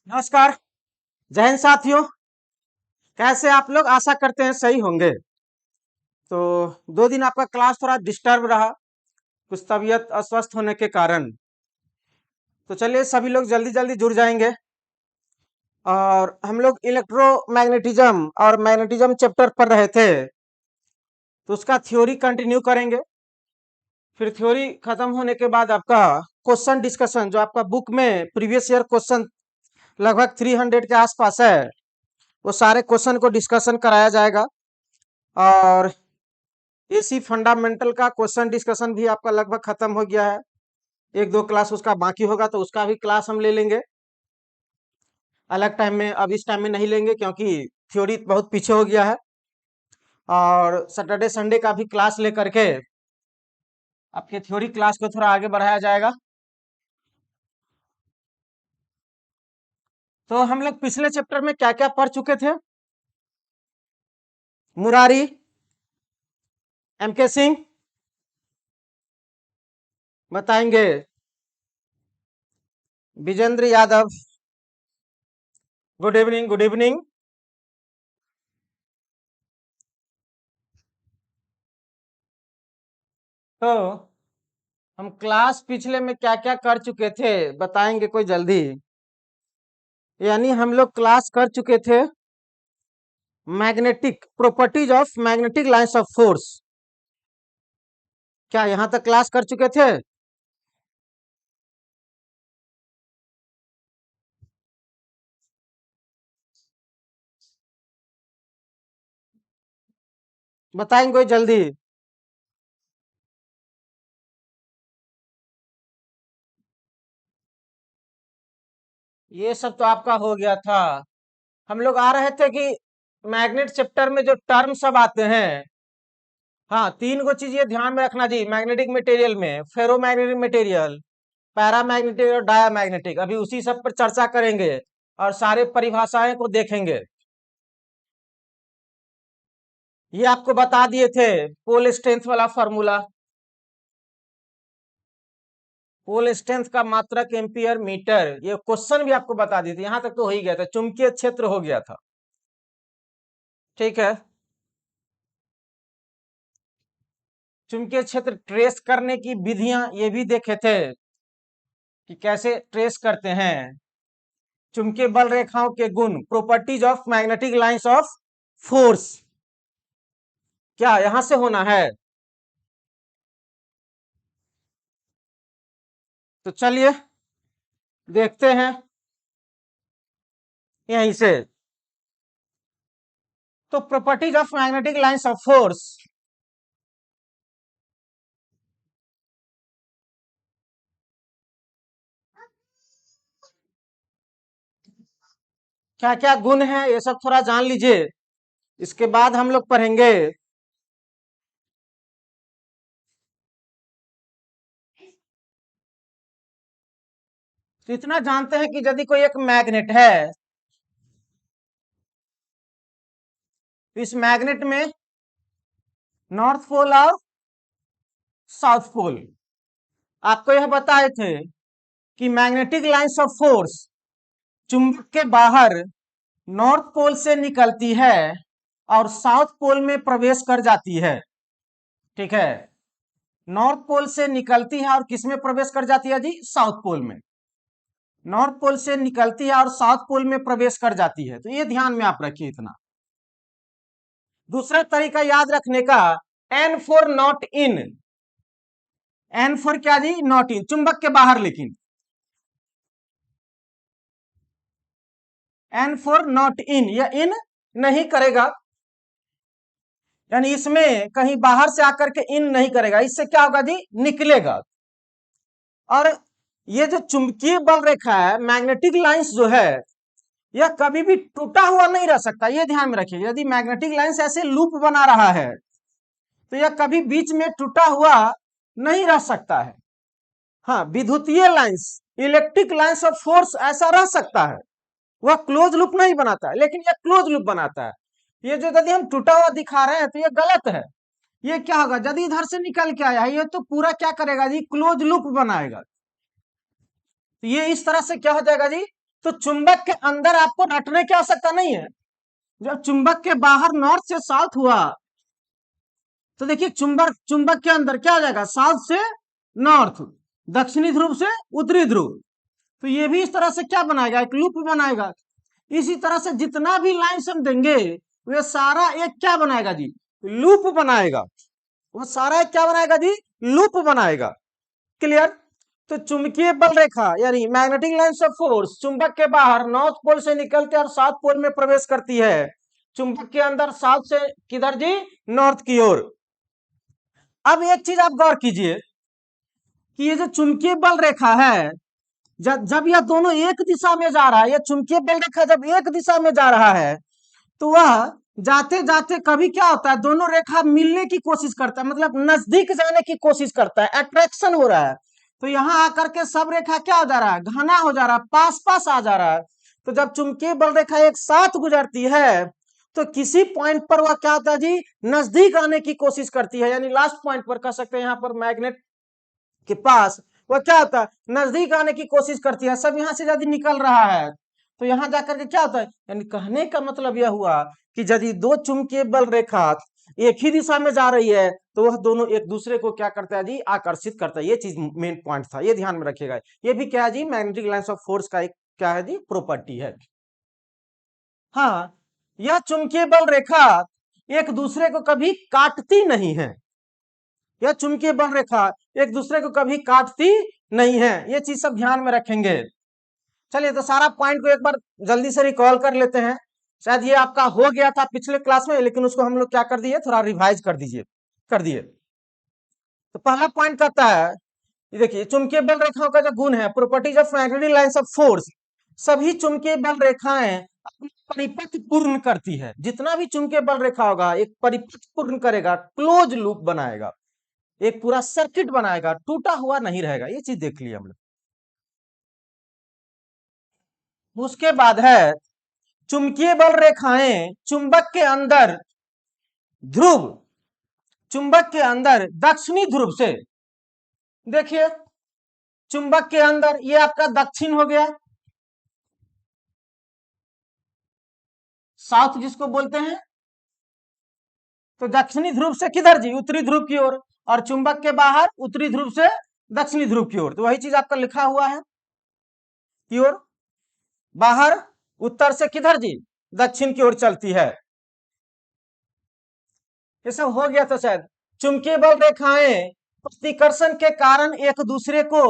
नमस्कार। जय हिंद साथियों। कैसे आप लोग? आशा करते हैं सही होंगे। तो 2 दिन आपका क्लास थोड़ा डिस्टर्ब रहा, कुछ तबीयत अस्वस्थ होने के कारण। तो चलिए सभी लोग जल्दी जल्दी जुड़ जाएंगे और हम लोग इलेक्ट्रोमैग्नेटिज्म और मैग्नेटिज्म चैप्टर पढ़ रहे थे, तो उसका थ्योरी कंटिन्यू करेंगे। फिर थ्योरी खत्म होने के बाद आपका क्वेश्चन डिस्कशन, जो आपका बुक में प्रीवियस ईयर क्वेश्चन लगभग 300 के आसपास है, वो सारे क्वेश्चन को डिस्कशन कराया जाएगा। और इसी फंडामेंटल का क्वेश्चन डिस्कशन भी आपका लगभग खत्म हो गया है। 1-2 क्लास उसका बाकी होगा, तो उसका भी क्लास हम ले लेंगे अलग टाइम में। अब इस टाइम में नहीं लेंगे क्योंकि थ्योरी बहुत पीछे हो गया है। और सैटरडे संडे का भी क्लास लेकर के आपके थ्योरी क्लास को थोड़ा आगे बढ़ाया जाएगा। तो हम लोग पिछले चैप्टर में क्या क्या पढ़ चुके थे? मुरारी, एम.के. सिंह बताएंगे, Vijender Yadav. Good evening, good evening. तो हम क्लास पिछले में क्या क्या कर चुके थे बताएंगे कोई जल्दी? यानी हम लोग क्लास कर चुके थे magnetic properties of magnetic lines of force. क्या यहां तक क्लास कर चुके थे? बताएंगे कोई जल्दी? ये सब तो आपका हो गया था। हम लोग आ रहे थे कि मैग्नेट चैप्टर में जो टर्म सब आते हैं, हाँ, 3 गो चीज ये ध्यान में रखना जी। मैग्नेटिक मटेरियल में फेरोमैग्नेटिक मटेरियल, पैरामैग्नेटिक और डायामैग्नेटिक, अभी उसी सब पर चर्चा करेंगे और सारे परिभाषाएं को देखेंगे। ये आपको बता दिए थे पोल स्ट्रेंथ वाला फॉर्मूला। पोल स्ट्रेंथ का मात्रक एम्पियर मीटर, ये क्वेश्चन भी आपको बता दिए थे। यहां तक तो हो ही गया था, चुंबकीय क्षेत्र हो गया था। ठीक है, चुंबकीय क्षेत्र ट्रेस करने की विधियां ये भी देखे थे कि कैसे ट्रेस करते हैं। चुंबकीय बल रेखाओं के गुण, properties of magnetic lines of force, क्या यहां से होना है? तो चलिए देखते हैं यहीं से। तो properties of magnetic lines of force, क्या क्या गुण है ये सब थोड़ा जान लीजिए, इसके बाद हम लोग पढ़ेंगे। तो इतना जानते हैं कि यदि कोई एक मैग्नेट है, तो इस मैग्नेट में नॉर्थ पोल और साउथ पोल, आपको यह बताए थे कि मैग्नेटिक लाइंस ऑफ फोर्स चुंबक के बाहर नॉर्थ पोल से निकलती है और साउथ पोल में प्रवेश कर जाती है। ठीक है, नॉर्थ पोल से निकलती है और किस में प्रवेश कर जाती है जी? साउथ पोल में। नॉर्थ पोल से निकलती है और साउथ पोल में प्रवेश कर जाती है, तो ये ध्यान में आप रखिए इतना। दूसरा तरीका याद रखने का, N for not in. N for क्या जी? नॉट इन, चुंबक के बाहर। लेकिन एन फोर नॉट इन, यह इन नहीं करेगा, यानी इसमें कहीं बाहर से आकर के इन नहीं करेगा। इससे क्या होगा जी? निकलेगा। और ये जो चुंबकीय बल रेखा है, मैग्नेटिक लाइंस जो है, यह कभी भी टूटा हुआ नहीं रह सकता। ये ध्यान में रखिए, यदि मैग्नेटिक लाइंस ऐसे लूप बना रहा है तो यह कभी बीच में टूटा हुआ नहीं रह सकता है। हाँ, विद्युतीय lines, electric lines of force ऐसा रह सकता है, वह क्लोज लूप नहीं बनाता है, लेकिन यह क्लोज लूप बनाता है। ये जो यदि हम टूटा हुआ दिखा रहे हैं तो ये गलत है। ये क्या होगा, यदि इधर से निकल के आया ये तो पूरा क्या करेगा जी? क्लोज लूप बनाएगा। तो ये इस तरह से क्या हो जाएगा जी? तो चुंबक के अंदर आपको रटने की आवश्यकता नहीं है। जब चुंबक के बाहर नॉर्थ से साउथ हुआ तो देखिए चुंबक के अंदर क्या हो जाएगा, साउथ से नॉर्थ, दक्षिणी ध्रुव से उत्तरी ध्रुव। तो ये भी इस तरह से क्या बनाएगा, एक लूप बनाएगा। इसी तरह से जितना भी लाइन हम देंगे वे सारा एक क्या बनाएगा जी, लूप बनाएगा। वो सारा एक क्या बनाएगा जी, लूप बनाएगा। क्लियर। तो चुंबकीय बल रेखा यानी मैग्नेटिक लाइन्स ऑफ फोर्स चुंबक के बाहर नॉर्थ पोल से निकलते और साउथ पोल में प्रवेश करती है, चुंबक के अंदर साउथ से किधर जी, नॉर्थ की ओर। अब एक चीज आप गौर कीजिए कि ये जो चुंबकीय बल रेखा है, जब यह दोनों एक दिशा में जा रहा है, यह चुंबकीय बल रेखा जब एक दिशा में जा रहा है तो वह जाते जाते कभी क्या होता है, दोनों रेखा मिलने की कोशिश करता है, मतलब नजदीक जाने की कोशिश करता है, अट्रैक्शन हो रहा है। तो यहां आकर के सब रेखा क्या हो जा रहा है, घना हो जा रहा है, पास पास आ जा रहा है। तो जब चुंबकीय बल रेखा एक साथ गुजरती है तो किसी पॉइंट पर वह क्या होता है जी, नजदीक आने की कोशिश करती है, यानी लास्ट पॉइंट पर कह सकते हैं, यहां पर मैग्नेट के पास वह क्या होता है, नजदीक आने की कोशिश करती है। सब यहां से यदि निकल रहा है तो यहां जाकर के क्या होता है, यानी कहने का मतलब यह हुआ कि यदि दो चुंबकीय बल रेखा एक ही दिशा में जा रही है तो वह दोनों एक दूसरे को क्या करता है जी, आकर्षित करता है। ये चीज मेन पॉइंट था, ये ध्यान में रखिएगा। ये भी क्या है जी, मैग्नेटिक लाइंस ऑफ फोर्स का एक क्या है जी, प्रॉपर्टी है। हाँ, यह चुंबकीय बल रेखा एक दूसरे को कभी काटती नहीं है, यह चुंबकीय बल रेखा एक दूसरे को कभी काटती नहीं है, ये चीज सब ध्यान में रखेंगे। चलिए तो सारा पॉइंट को एक बार जल्दी से रिकॉल कर लेते हैं। शायद ये आपका हो गया था पिछले क्लास में, लेकिन उसको हम लोग क्या कर दिए, थोड़ा रिवाइज कर दिए। तो पहला पॉइंट कहता है, ये देखिए चुंबकीय बल रेखाओं का जो गुण है, properties of magnetic lines of force, सभी चुंबकीय बल रेखाएं अपना परिपथ पूर्ण करती है। जितना भी चुंबकीय बल रेखा होगा एक परिपथ पूर्ण करेगा, क्लोज लूप बनाएगा, एक पूरा सर्किट बनाएगा, टूटा हुआ नहीं रहेगा। ये चीज देख लिया हम लोग। उसके बाद है चुंबकीय बल रेखाएं चुंबक के अंदर ध्रुव, चुंबक के अंदर दक्षिणी ध्रुव से, देखिए चुंबक के अंदर ये आपका दक्षिण हो गया, साउथ जिसको बोलते हैं, तो दक्षिणी ध्रुव से किधर जी, उत्तरी ध्रुव की ओर, और चुंबक के बाहर उत्तरी ध्रुव से दक्षिणी ध्रुव की ओर। तो वही चीज आपका लिखा हुआ है की ओर, बाहर उत्तर से किधर जी, दक्षिण की ओर चलती है। ये सब हो गया। तो शायद चुंबकीय बल रेखाएं प्रतिकर्षण के कारण एक दूसरे को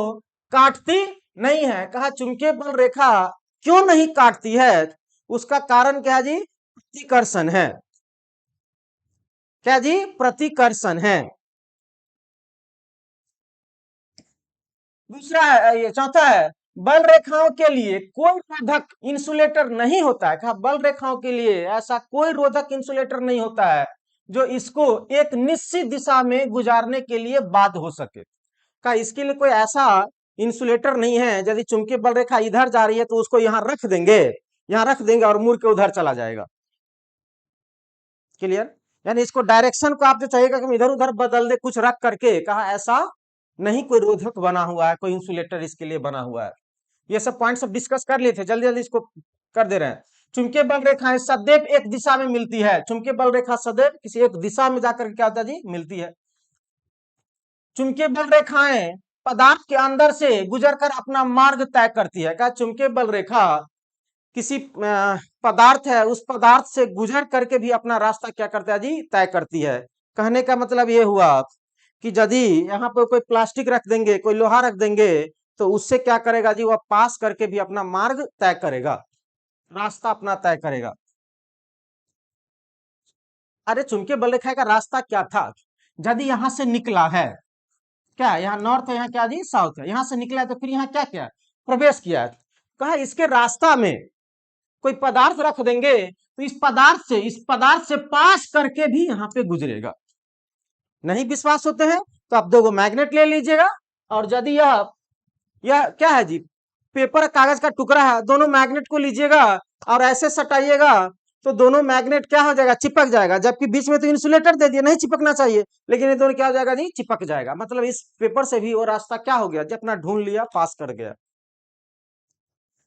काटती नहीं है। कहा चुंबकीय बल रेखा क्यों नहीं काटती है, उसका कारण क्या है जी, प्रतिकर्षण है। क्या जी, प्रतिकर्षण है। दूसरा है, ये चौथा है, बल रेखाओं के लिए कोई रोधक इंसुलेटर नहीं होता है। कहा बल रेखाओं के लिए ऐसा कोई रोधक इंसुलेटर नहीं होता है जो इसको एक निश्चित दिशा में गुजारने के लिए बाध्य हो सके। का इसके लिए कोई ऐसा इंसुलेटर नहीं है, यदि चुंबकीय बल रेखा इधर जा रही है तो उसको यहां रख देंगे, यहां रख देंगे और मुड़ के उधर चला जाएगा। क्लियर। यानी इसको डायरेक्शन को आप जो चाहिएगा कि इधर उधर बदल दे कुछ रख करके, कहा ऐसा नहीं, कोई रोधक बना हुआ है, कोई इंसुलेटर इसके लिए बना हुआ है। ये सब पॉइंट सब डिस्कस कर लिए थे, जल्दी जल्दी इसको कर दे रहे हैं। चुंबकीय बल रेखाएं सदैव एक दिशा में मिलती है, चुंबकीय बल रेखा सदैव किसी एक दिशा में जाकर क्या होता है जी, मिलती है। चुंबकीय बल रेखाएं पदार्थ के अंदर से गुजरकर अपना मार्ग तय करती है। क्या चुंबकीय बल रेखा किसी पदार्थ है, उस पदार्थ से गुजर करके भी अपना रास्ता क्या करता है जी, तय करती है। कहने का मतलब ये हुआ कि यदि यहाँ पे कोई प्लास्टिक रख देंगे, कोई लोहा रख देंगे, तो उससे क्या करेगा जी, वह पास करके भी अपना मार्ग तय करेगा, रास्ता अपना तय करेगा। अरे चुंबकीय बल रेखा का रास्ता क्या था, यदि यहां से निकला है, क्या यहाँ नॉर्थ है, यहाँ क्या जी, साउथ है, यहां से निकला है तो फिर यहाँ क्या किया, प्रवेश किया है। कहा इसके रास्ता में कोई पदार्थ रख देंगे तो इस पदार्थ से पास करके भी यहाँ पे गुजरेगा। नहीं विश्वास होते हैं तो आप दो मैग्नेट ले लीजिएगा, और यदि यह क्या है जी, पेपर कागज का टुकड़ा है, दोनों मैग्नेट को लीजिएगा और ऐसे सटाइएगा तो दोनों मैग्नेट क्या हो जाएगा, चिपक जाएगा। जबकि बीच में तो इंसुलेटर दे दिया, नहीं चिपकना चाहिए, लेकिन ये दोनों क्या हो जाएगा जी, चिपक जाएगा। मतलब इस पेपर से भी वो रास्ता क्या हो गया जी, अपना ढूंढ लिया, पास कर गया।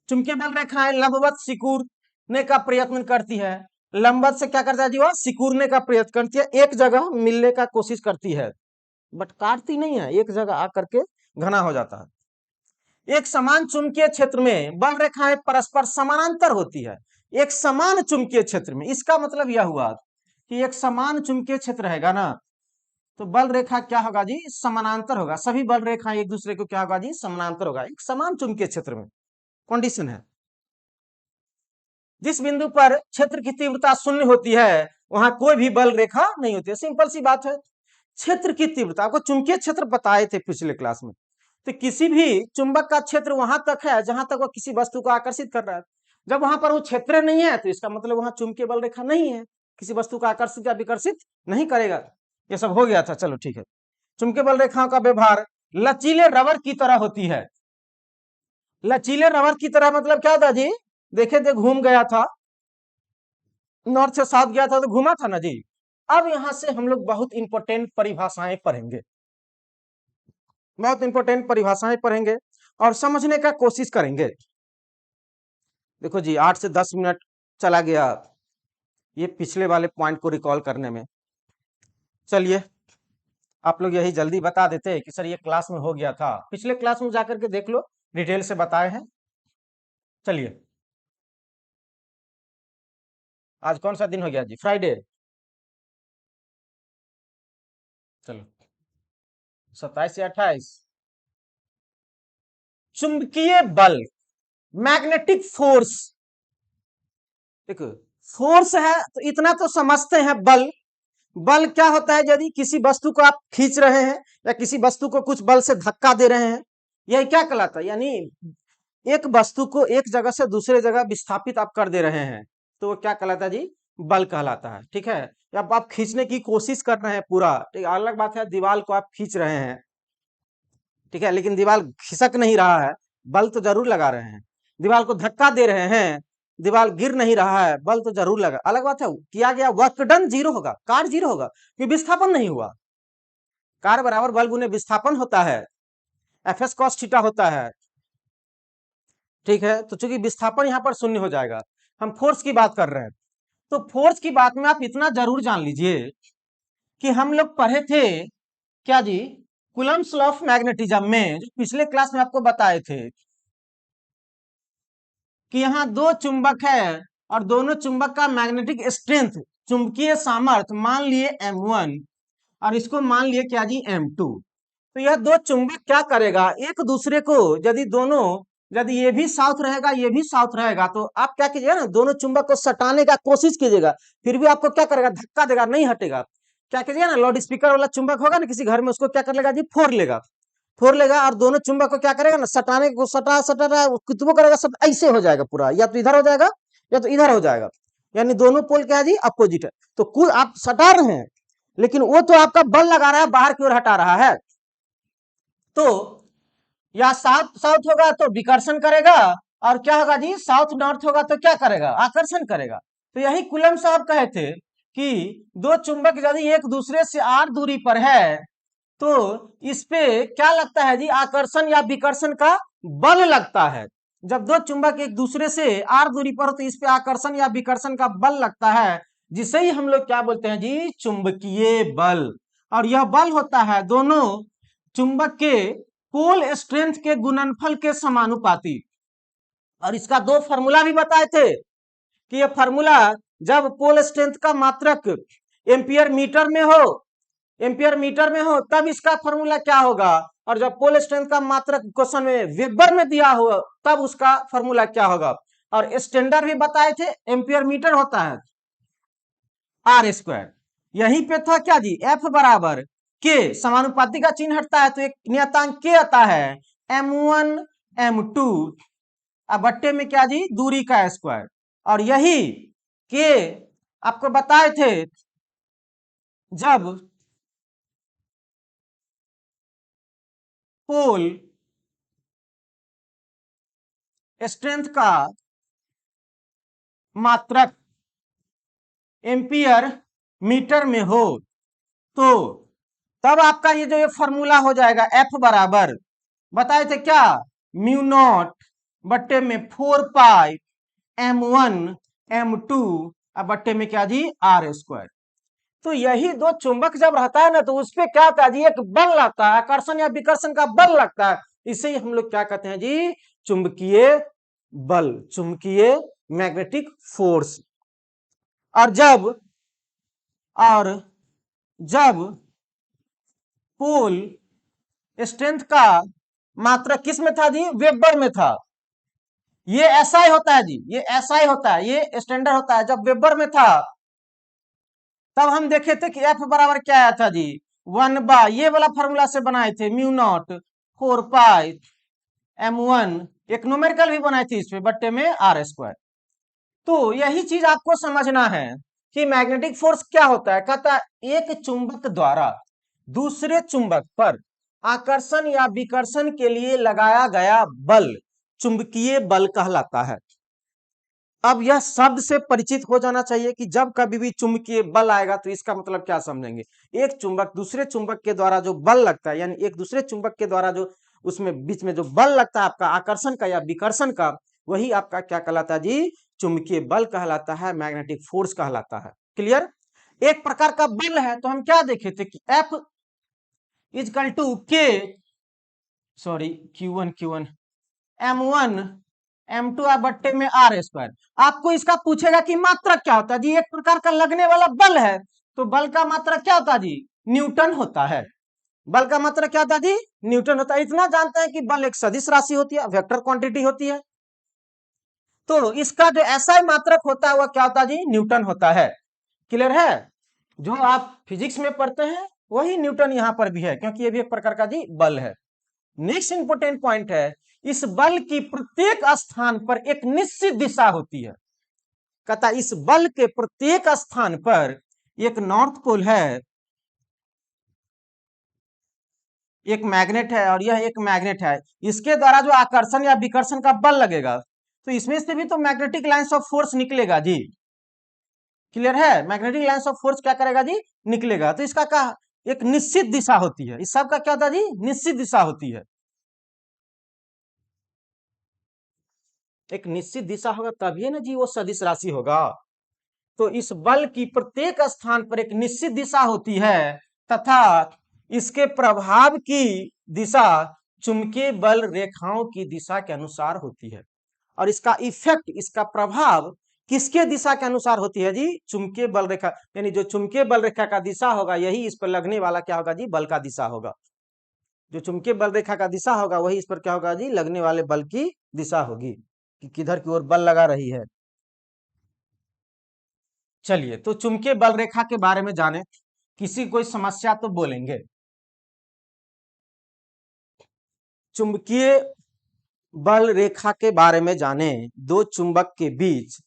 चुंबकीय बल रेखाएं लंबवत सिकुड़ने का प्रयत्न करती है। लंबवत से क्या करता है जी, वह सिकुड़ने का प्रयत्न करती है, एक जगह मिलने का कोशिश करती है, बट काटती नहीं है, एक जगह आकर के घना हो जाता है। एक समान चुंबकीय क्षेत्र में बल रेखाएं परस्पर समानांतर होती है। एक समान चुंबकीय क्षेत्र में, इसका मतलब यह हुआ कि एक समान चुंबकीय क्षेत्र रहेगा ना, तो बल रेखा क्या होगा जी, समानांतर होगा। सभी बल रेखाएं एक दूसरे को क्या होगा जी, समानांतर होगा, एक समान चुंबकीय क्षेत्र में। कंडीशन है, जिस बिंदु पर क्षेत्र की तीव्रता शून्य होती है वहां कोई भी बल रेखा नहीं होती है। सिंपल सी बात है। क्षेत्र की तीव्रता, आपको चुंबकीय क्षेत्र बताए थे पिछले क्लास में, तो किसी भी चुंबक का क्षेत्र वहां तक है जहां तक वह किसी वस्तु को आकर्षित कर रहा है। जब वहां पर वो क्षेत्र नहीं है तो इसका मतलब वहां चुंबकीय बल रेखा नहीं है, किसी वस्तु को आकर्षित या विकर्षित नहीं करेगा। ये सब हो गया था, चलो ठीक है। चुंबकीय बल रेखाओं का व्यवहार लचीले रबर की तरह होती है। लचीले रबर की तरह मतलब क्या था जी, देखे थे घूम गया था, नॉर्थ से साउथ गया था तो घूमा था ना जी। अब यहां से हम लोग बहुत इंपॉर्टेंट परिभाषाएं पढ़ेंगे, बहुत इंपॉर्टेंट परिभाषाएं पढ़ेंगे और समझने का कोशिश करेंगे। देखो जी 8 से 10 मिनट चला गया ये पिछले वाले पॉइंट को रिकॉल करने में। चलिए आप लोग यही जल्दी बता देते कि सर ये क्लास में हो गया था, पिछले क्लास में जाकर के देख लो, डिटेल से बताए हैं। चलिए आज कौन सा दिन हो गया जी, फ्राइडे। चलो 27 या 28। चुंबकीय बल, मैग्नेटिक फोर्स, देखो फोर्स है तो इतना तो समझते हैं, बल, बल क्या होता है, यदि किसी वस्तु को आप खींच रहे हैं या किसी वस्तु को कुछ बल से धक्का दे रहे हैं, यही क्या कहलाता है, यानी एक वस्तु को एक जगह से दूसरे जगह विस्थापित आप कर दे रहे हैं तो वो क्या कहलाता है जी, बल कहलाता है। ठीक है, या आप खींचने की कोशिश कर रहे हैं पूरा, ठीक, अलग बात है दीवार को आप खींच रहे हैं, ठीक है, लेकिन दीवार खिसक नहीं रहा है, बल तो जरूर लगा रहे हैं। दीवार को धक्का दे रहे हैं, दीवार गिर नहीं रहा है, बल तो जरूर लगा। अलग बात है किया गया वर्क डन जीरो होगा, कार्य जीरो होगा, क्योंकि विस्थापन नहीं हुआ। कार्य बराबर बल गुने विस्थापन होता है, एफ एस कॉस थीटा होता है। ठीक है, तो चूंकि विस्थापन यहाँ पर शून्य हो जाएगा, हम फोर्स की बात कर रहे हैं, तो फोर्स की बात में आप इतना जरूर जान लीजिए कि हम लोग पढ़े थे क्या जी, कूलम्ब्स लॉ ऑफ मैग्नेटिज्म में, जो पिछले क्लास में आपको बताए थे कि यहाँ दो चुंबक है और दोनों चुंबक का मैग्नेटिक स्ट्रेंथ, चुंबकीय सामर्थ्य मान लिए m1 और इसको मान लिए क्या जी m2। तो यह दो चुंबक क्या करेगा, एक दूसरे को यदि दोनों, यदि ये भी साउथ रहेगा ये भी साउथ रहेगा तो आप क्या कीजिएगा ना, दोनों चुंबक को सटाने का कोशिश कीजिएगा, फिर भी आपको क्या करेगा, धक्का देगा, नहीं हटेगा। क्या कीजिएगा ना, लाउड स्पीकर वाला चुंबक होगा ना किसी घर में, उसको क्या कर लेगा जी, फोड़ लेगा, फोड़ लेगा और दोनों चुंबक को क्या करेगा ना, सटाने को सटा सटा रहा कितनों करेगा, सब ऐसे हो जाएगा पूरा, या तो इधर हो जाएगा या तो इधर हो जाएगा, यानी दोनों पोल क्या है जी, अपोजिट है। तो कुल आप सटा रहे हैं लेकिन वो तो आपका बल लगा रहा है, बाहर की ओर हटा रहा है। तो या साउथ साउथ होगा तो विकर्षण करेगा, और क्या होगा जी, साउथ नॉर्थ होगा तो क्या करेगा, आकर्षण करेगा। तो यही कूलम्ब साहब कहे थे कि दो चुंबक यदि एक दूसरे से r दूरी पर है तो इस पे क्या लगता है जी, आकर्षण या विकर्षण का बल लगता है। जब दो चुंबक एक दूसरे से r दूरी पर हो तो इस पे आकर्षण या विकर्षण का बल लगता है, जिसे ही हम लोग क्या बोलते हैं जी, चुंबकीय बल। और यह बल होता है दोनों चुंबक के पोल स्ट्रेंथ के गुणनफल के समानुपाती। और इसका दो फॉर्मूला भी बताए थे कि यह फॉर्मूला जब पोल स्ट्रेंथ का मात्रक एम्पियर मीटर में हो, एम्पियर मीटर में हो तब इसका फॉर्मूला क्या होगा, और जब पोल स्ट्रेंथ का मात्रक क्वेश्चन में वेबर में दिया हो तब उसका फॉर्मूला क्या होगा। और स्टैंडर्ड भी बताए थे, एम्पियर मीटर होता है आर स्क्वायर। यहीं पे था क्या जी, एफ बराबर के, समानुपाती का चिन्ह हटता है तो एक नियतांक के आता है, m1 m2 अब बट्टे में क्या जी, दूरी का स्क्वायर। और यही के आपको बताए थे जब पोल स्ट्रेंथ का मात्रक एम्पियर मीटर में हो तो तब आपका ये फॉर्मूला हो जाएगा, एफ बराबर बताए थे क्या, म्यू नॉट बट्टे में 4 पाई M1 M2 अब बट्टे में क्या जी R स्क्वायर। तो यही दो चुंबक जब रहता है ना तो उसपे क्या होता है जी एक बल लगता है, आकर्षण या विकर्षण का बल लगता है, इसे ही हम लोग क्या कहते हैं जी चुंबकीय बल, चुंबकीय मैग्नेटिक फोर्स। और जब पोल स्ट्रेंथ का मात्रा किस में था जी वेबर में था, ये SI होता है जी, ये SI होता है, ये स्टैंडर्ड होता है, जब वेबर में था तब हम देखे थे कि F बराबर क्या आया था जी 1/, ये वाला फॉर्मूला से बनाए थे म्यू नॉट 4 पाई M1, एक न्यूमेरिकल भी बनाई थी इसमें बट्टे में R स्क्वायर। तो यही चीज आपको समझना है कि मैग्नेटिक फोर्स क्या होता है, कहता है एक चुंबक द्वारा दूसरे चुंबक पर आकर्षण या विकर्षण के लिए लगाया गया बल चुंबकीय बल कहलाता है। अब यह शब्द से परिचित हो जाना चाहिए कि जब कभी भी चुंबकीय बल आएगा तो इसका मतलब क्या समझेंगे, एक चुंबक दूसरे चुंबक के द्वारा जो बल लगता है, यानी एक दूसरे चुंबक के द्वारा जो उसमें बीच में जो बल लगता है आपका आकर्षण का या विकर्षण का, वही आपका क्या कहलाता है जी चुंबकीय बल कहलाता है, मैग्नेटिक फोर्स कहलाता है। क्लियर। एक प्रकार का बल है तो हम क्या देखे थे कि F इजकल टू के सॉरी Q1 M1 M2 बट्टे में R स्क्वायर। आपको इसका पूछेगा कि मात्रक क्या होता है जी, एक प्रकार का लगने वाला बल है तो बल का मात्रक क्या होता है जी न्यूटन होता है, बल का मात्रक क्या होता है जी न्यूटन होता है। इतना जानते हैं कि बल एक सदिश राशि होती है, वेक्टर क्वांटिटी होती है, तो इसका जो SI मात्रक होता है वह क्या होता है जी न्यूटन होता है। क्लियर है, जो आप फिजिक्स में पढ़ते हैं वही न्यूटन यहां पर भी है, क्योंकि ये भी एक प्रकार का जी बल है। नेक्स्ट इंपोर्टेंट पॉइंट है, इस बल की प्रत्येक स्थान पर एक निश्चित दिशा होती है। कहता इस बल के प्रत्येक स्थान पर एक नॉर्थ पोल है, एक मैग्नेट है और यह एक मैग्नेट है, इसके द्वारा जो आकर्षण या विकर्षण का बल लगेगा तो इसमें से भी तो मैग्नेटिक लाइंस ऑफ फोर्स निकलेगा जी। क्लियर है, मैग्नेटिक लाइंस ऑफ फोर्स क्या करेगा जी निकलेगा, तो इसका क्या एक निश्चित दिशा होती है, इस सब का क्या होता है जी निश्चित दिशा होती है। एक निश्चित दिशा होगा तभी ना जी वो सदिश राशि होगा। तो इस बल की प्रत्येक स्थान पर एक निश्चित दिशा होती है तथा इसके प्रभाव की दिशा चुंबकीय बल रेखाओं की दिशा के अनुसार होती है। और इसका इफेक्ट, इसका प्रभाव किसके दिशा के अनुसार होती है जी चुंबकीय बल रेखा, यानी जो चुंबकीय बल रेखा का दिशा होगा यही इस पर लगने वाला क्या होगा जी बल का दिशा होगा। जो चुंबकीय बल रेखा का दिशा होगा वही इस पर क्या होगा जी लगने वाले बल की दिशा होगी कि किधर की ओर बल लगा रही है। चलिए तो चुंबकीय बल रेखा के बारे में जाने, किसी कोई समस्या तो बोलेंगे। चुंबकीय बल रेखा के बारे में जाने, दो चुंबक के बीच,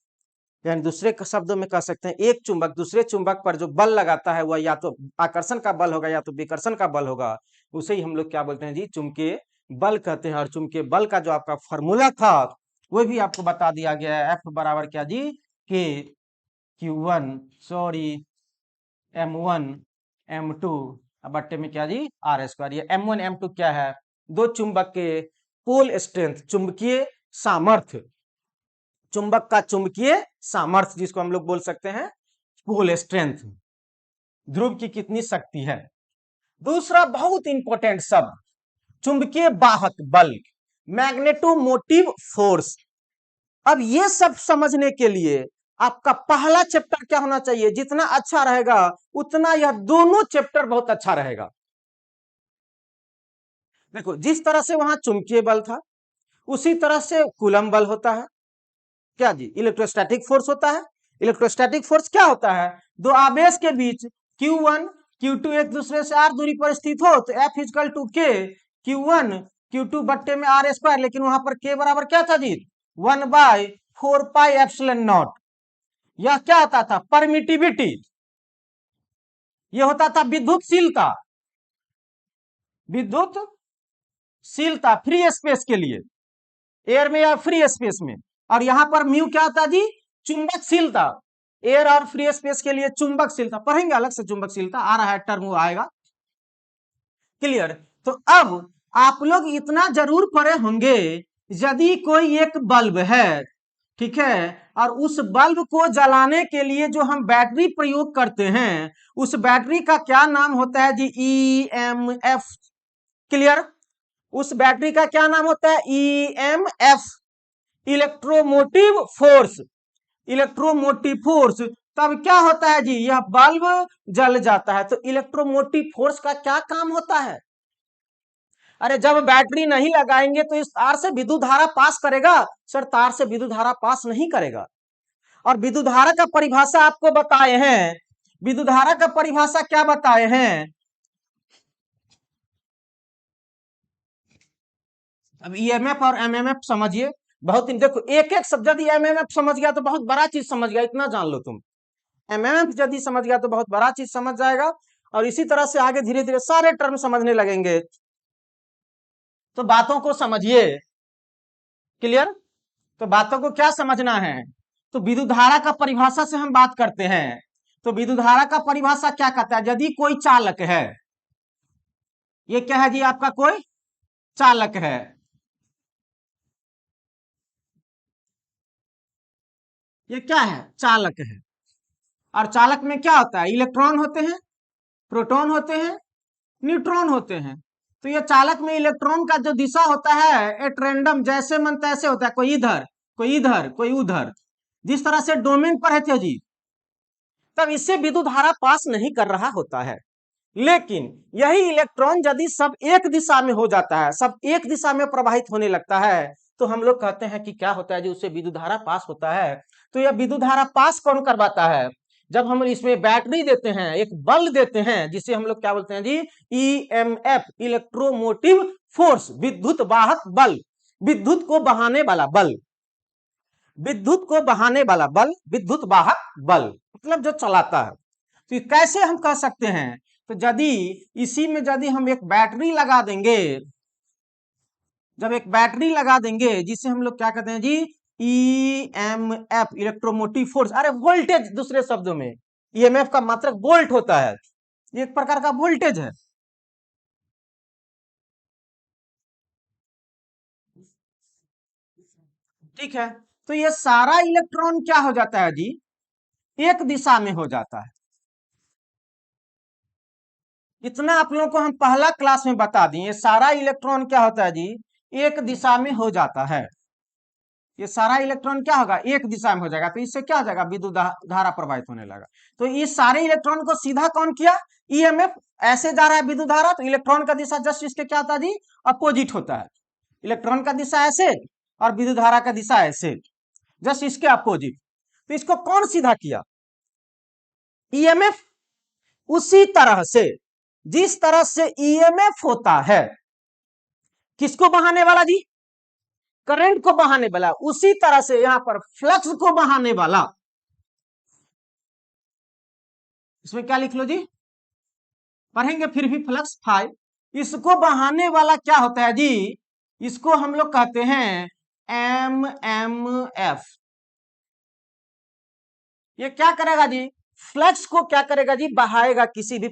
यानी दूसरे शब्दों में कह सकते हैं एक चुंबक दूसरे चुंबक पर जो बल लगाता है वह या तो आकर्षण का बल होगा या तो विकर्षण का बल होगा, उसे ही हम लोग क्या बोलते हैं जी चुंबकीय बल कहते हैं। और चुंबकीय बल का जो आपका फॉर्मूला था वो भी आपको बता दिया गया है, F बराबर क्या जी के Q1 सॉरी M1 M2 बट्टे में क्या जी R स्क्वायर। ये M1 M2 क्या है, दो चुंबक के पोल स्ट्रेंथ, चुंबकीय सामर्थ्य, चुंबक का चुंबकीय सामर्थ्य जिसको हम लोग बोल सकते हैं पोल स्ट्रेंथ, ध्रुव की कितनी शक्ति है। दूसरा बहुत इंपॉर्टेंट शब्द चुंबकीय वाहक बल, मैग्नेटोमोटिव फोर्स। अब ये सब समझने के लिए आपका पहला चैप्टर क्या होना चाहिए, जितना अच्छा रहेगा उतना यह दोनों चैप्टर बहुत अच्छा रहेगा। देखो जिस तरह से वहां चुंबकीय बल था उसी तरह से कूलम बल होता है, क्या जी इलेक्ट्रोस्टैटिक फोर्स होता है। इलेक्ट्रोस्टैटिक फोर्स क्या होता है, दो आवेश के बीच Q1 Q2 एक दूसरे से r दूरी पर स्थित हो तो F इक्वल टू के Q1 Q2 बट्टे में R स्क्वायर, लेकिन वहां पर K बराबर क्या था जी 1/4 पाई एप्सिलॉन नॉट। यह क्या होता था परमिटिविटी, यह होता था विद्युतशीलता, विद्युतशीलता फ्री स्पेस के लिए एयर में या फ्री स्पेस में। और यहां पर म्यू क्या होता जी चुंबकशीलता, एयर और फ्री स्पेस के लिए चुंबकशीलता, पढ़ेंगे अलग से चुंबकशीलता आ रहा है टर्म वो आएगा। क्लियर। तो अब आप लोग इतना जरूर पढ़े होंगे यदि कोई एक बल्ब है, ठीक है, और उस बल्ब को जलाने के लिए जो हम बैटरी प्रयोग करते हैं, उस बैटरी का क्या नाम होता है जी? ईएमएफ। क्लियर? उस बैटरी का क्या नाम होता है? EMF, electromotive force. Electromotive force. तब क्या होता है जी? यह बल्ब जल जाता है। तो इलेक्ट्रोमोटिव फोर्स का क्या काम होता है? अरे जब बैटरी नहीं लगाएंगे तो इस तार से विद्युत धारा पास करेगा? सर तार से विद्युत धारा पास नहीं करेगा। और विद्युत धारा का परिभाषा आपको बताए हैं। विद्युत धारा का परिभाषा क्या बताए हैं? अब ईएमएफ और एमएमएफ समझिए। बहुत देखो, एक एक शब्द यदि एमएमएफ समझ गया तो बहुत बड़ा चीज समझ गया, इतना जान लो तुम। एमएमएफ यदि समझ गया तो बहुत बड़ा चीज समझ जाएगा। और इसी तरह से आगे धीरे धीरे सारे टर्म समझने लगेंगे। तो बातों को समझिए। क्लियर? तो बातों को क्या समझना है? तो विद्युत धारा का परिभाषा से हम बात करते हैं। तो विद्युत धारा का परिभाषा क्या कहता है? यदि कोई चालक है, ये क्या है जी? आपका कोई चालक है। ये क्या है? चालक है। और चालक में क्या होता है? इलेक्ट्रॉन होते हैं, प्रोटॉन होते हैं, न्यूट्रॉन होते हैं। तो ये चालक में इलेक्ट्रॉन का जो दिशा होता है एट रैंडम, जैसे मन तैसे होता है, कोई इधर कोई इधर कोई उधर, जिस तरह से डोमेन पर है थे जी, तब इससे विद्युत धारा पास नहीं कर रहा होता है। लेकिन यही इलेक्ट्रॉन यदि सब एक दिशा में हो जाता है, सब एक दिशा में प्रवाहित होने लगता है, तो हम लोग कहते हैं कि क्या होता है जी? उससे विद्युत धारा पास होता है। तो यह विद्युत धारा पास कौन करवाता है? जब हम इसमें बैटरी देते हैं, एक बल देते हैं, जिसे हम लोग क्या बोलते हैं जी? ईएमएफ, इलेक्ट्रोमोटिव फोर्स, विद्युत वाहक बल, विद्युत को बहाने वाला बल, विद्युत को बहाने वाला बल, विद्युत वाहक बल, मतलब जो चलाता है। तो ये कैसे हम कह सकते हैं? तो यदि इसी में यदि हम एक बैटरी लगा देंगे, जब एक बैटरी लगा देंगे जिसे हम लोग क्या कहते हैं जी? ईएमएफ, इलेक्ट्रोमोटिव फोर्स, अरे वोल्टेज, दूसरे शब्दों में ईएमएफ का मात्रक वोल्ट होता है, ये एक प्रकार का वोल्टेज है। ठीक है, तो ये सारा इलेक्ट्रॉन क्या हो जाता है जी? एक दिशा में हो जाता है। इतना आप लोगों को हम पहला क्लास में बता दिए, सारा इलेक्ट्रॉन क्या होता है जी? एक दिशा में हो जाता है। ये सारा इलेक्ट्रॉन क्या होगा? एक दिशा में हो जाएगा। तो इससे क्या हो जाएगा? विद्युत धारा प्रवाहित होने लगा। तो इस सारे इलेक्ट्रॉन को सीधा कौन किया? ईएमएफ। ऐसे जा रहा है विद्युत धारा, तो इलेक्ट्रॉन का दिशा जस्ट इसके क्या होता है जी? अपोजिट होता है। इलेक्ट्रॉन का दिशा ऐसे और विद्युत धारा का दिशा ऐसे, जस्ट इसके अपोजिट। तो इसको कौन सीधा किया? ईएमएफ। उसी तरह से जिस तरह से ईएमएफ होता है, किसको बहाने वाला जी? करंट को बहाने वाला। उसी तरह से यहां पर फ्लक्स को बहाने वाला, इसमें क्या लिख लो जी? पढ़ेंगे फिर भी, फ्लक्स फाइव, इसको बहाने वाला क्या होता है जी? इसको हम लोग कहते हैं एम एम एफ। ये क्या करेगा जी? फ्लक्स को क्या करेगा जी? बहाएगा किसी भी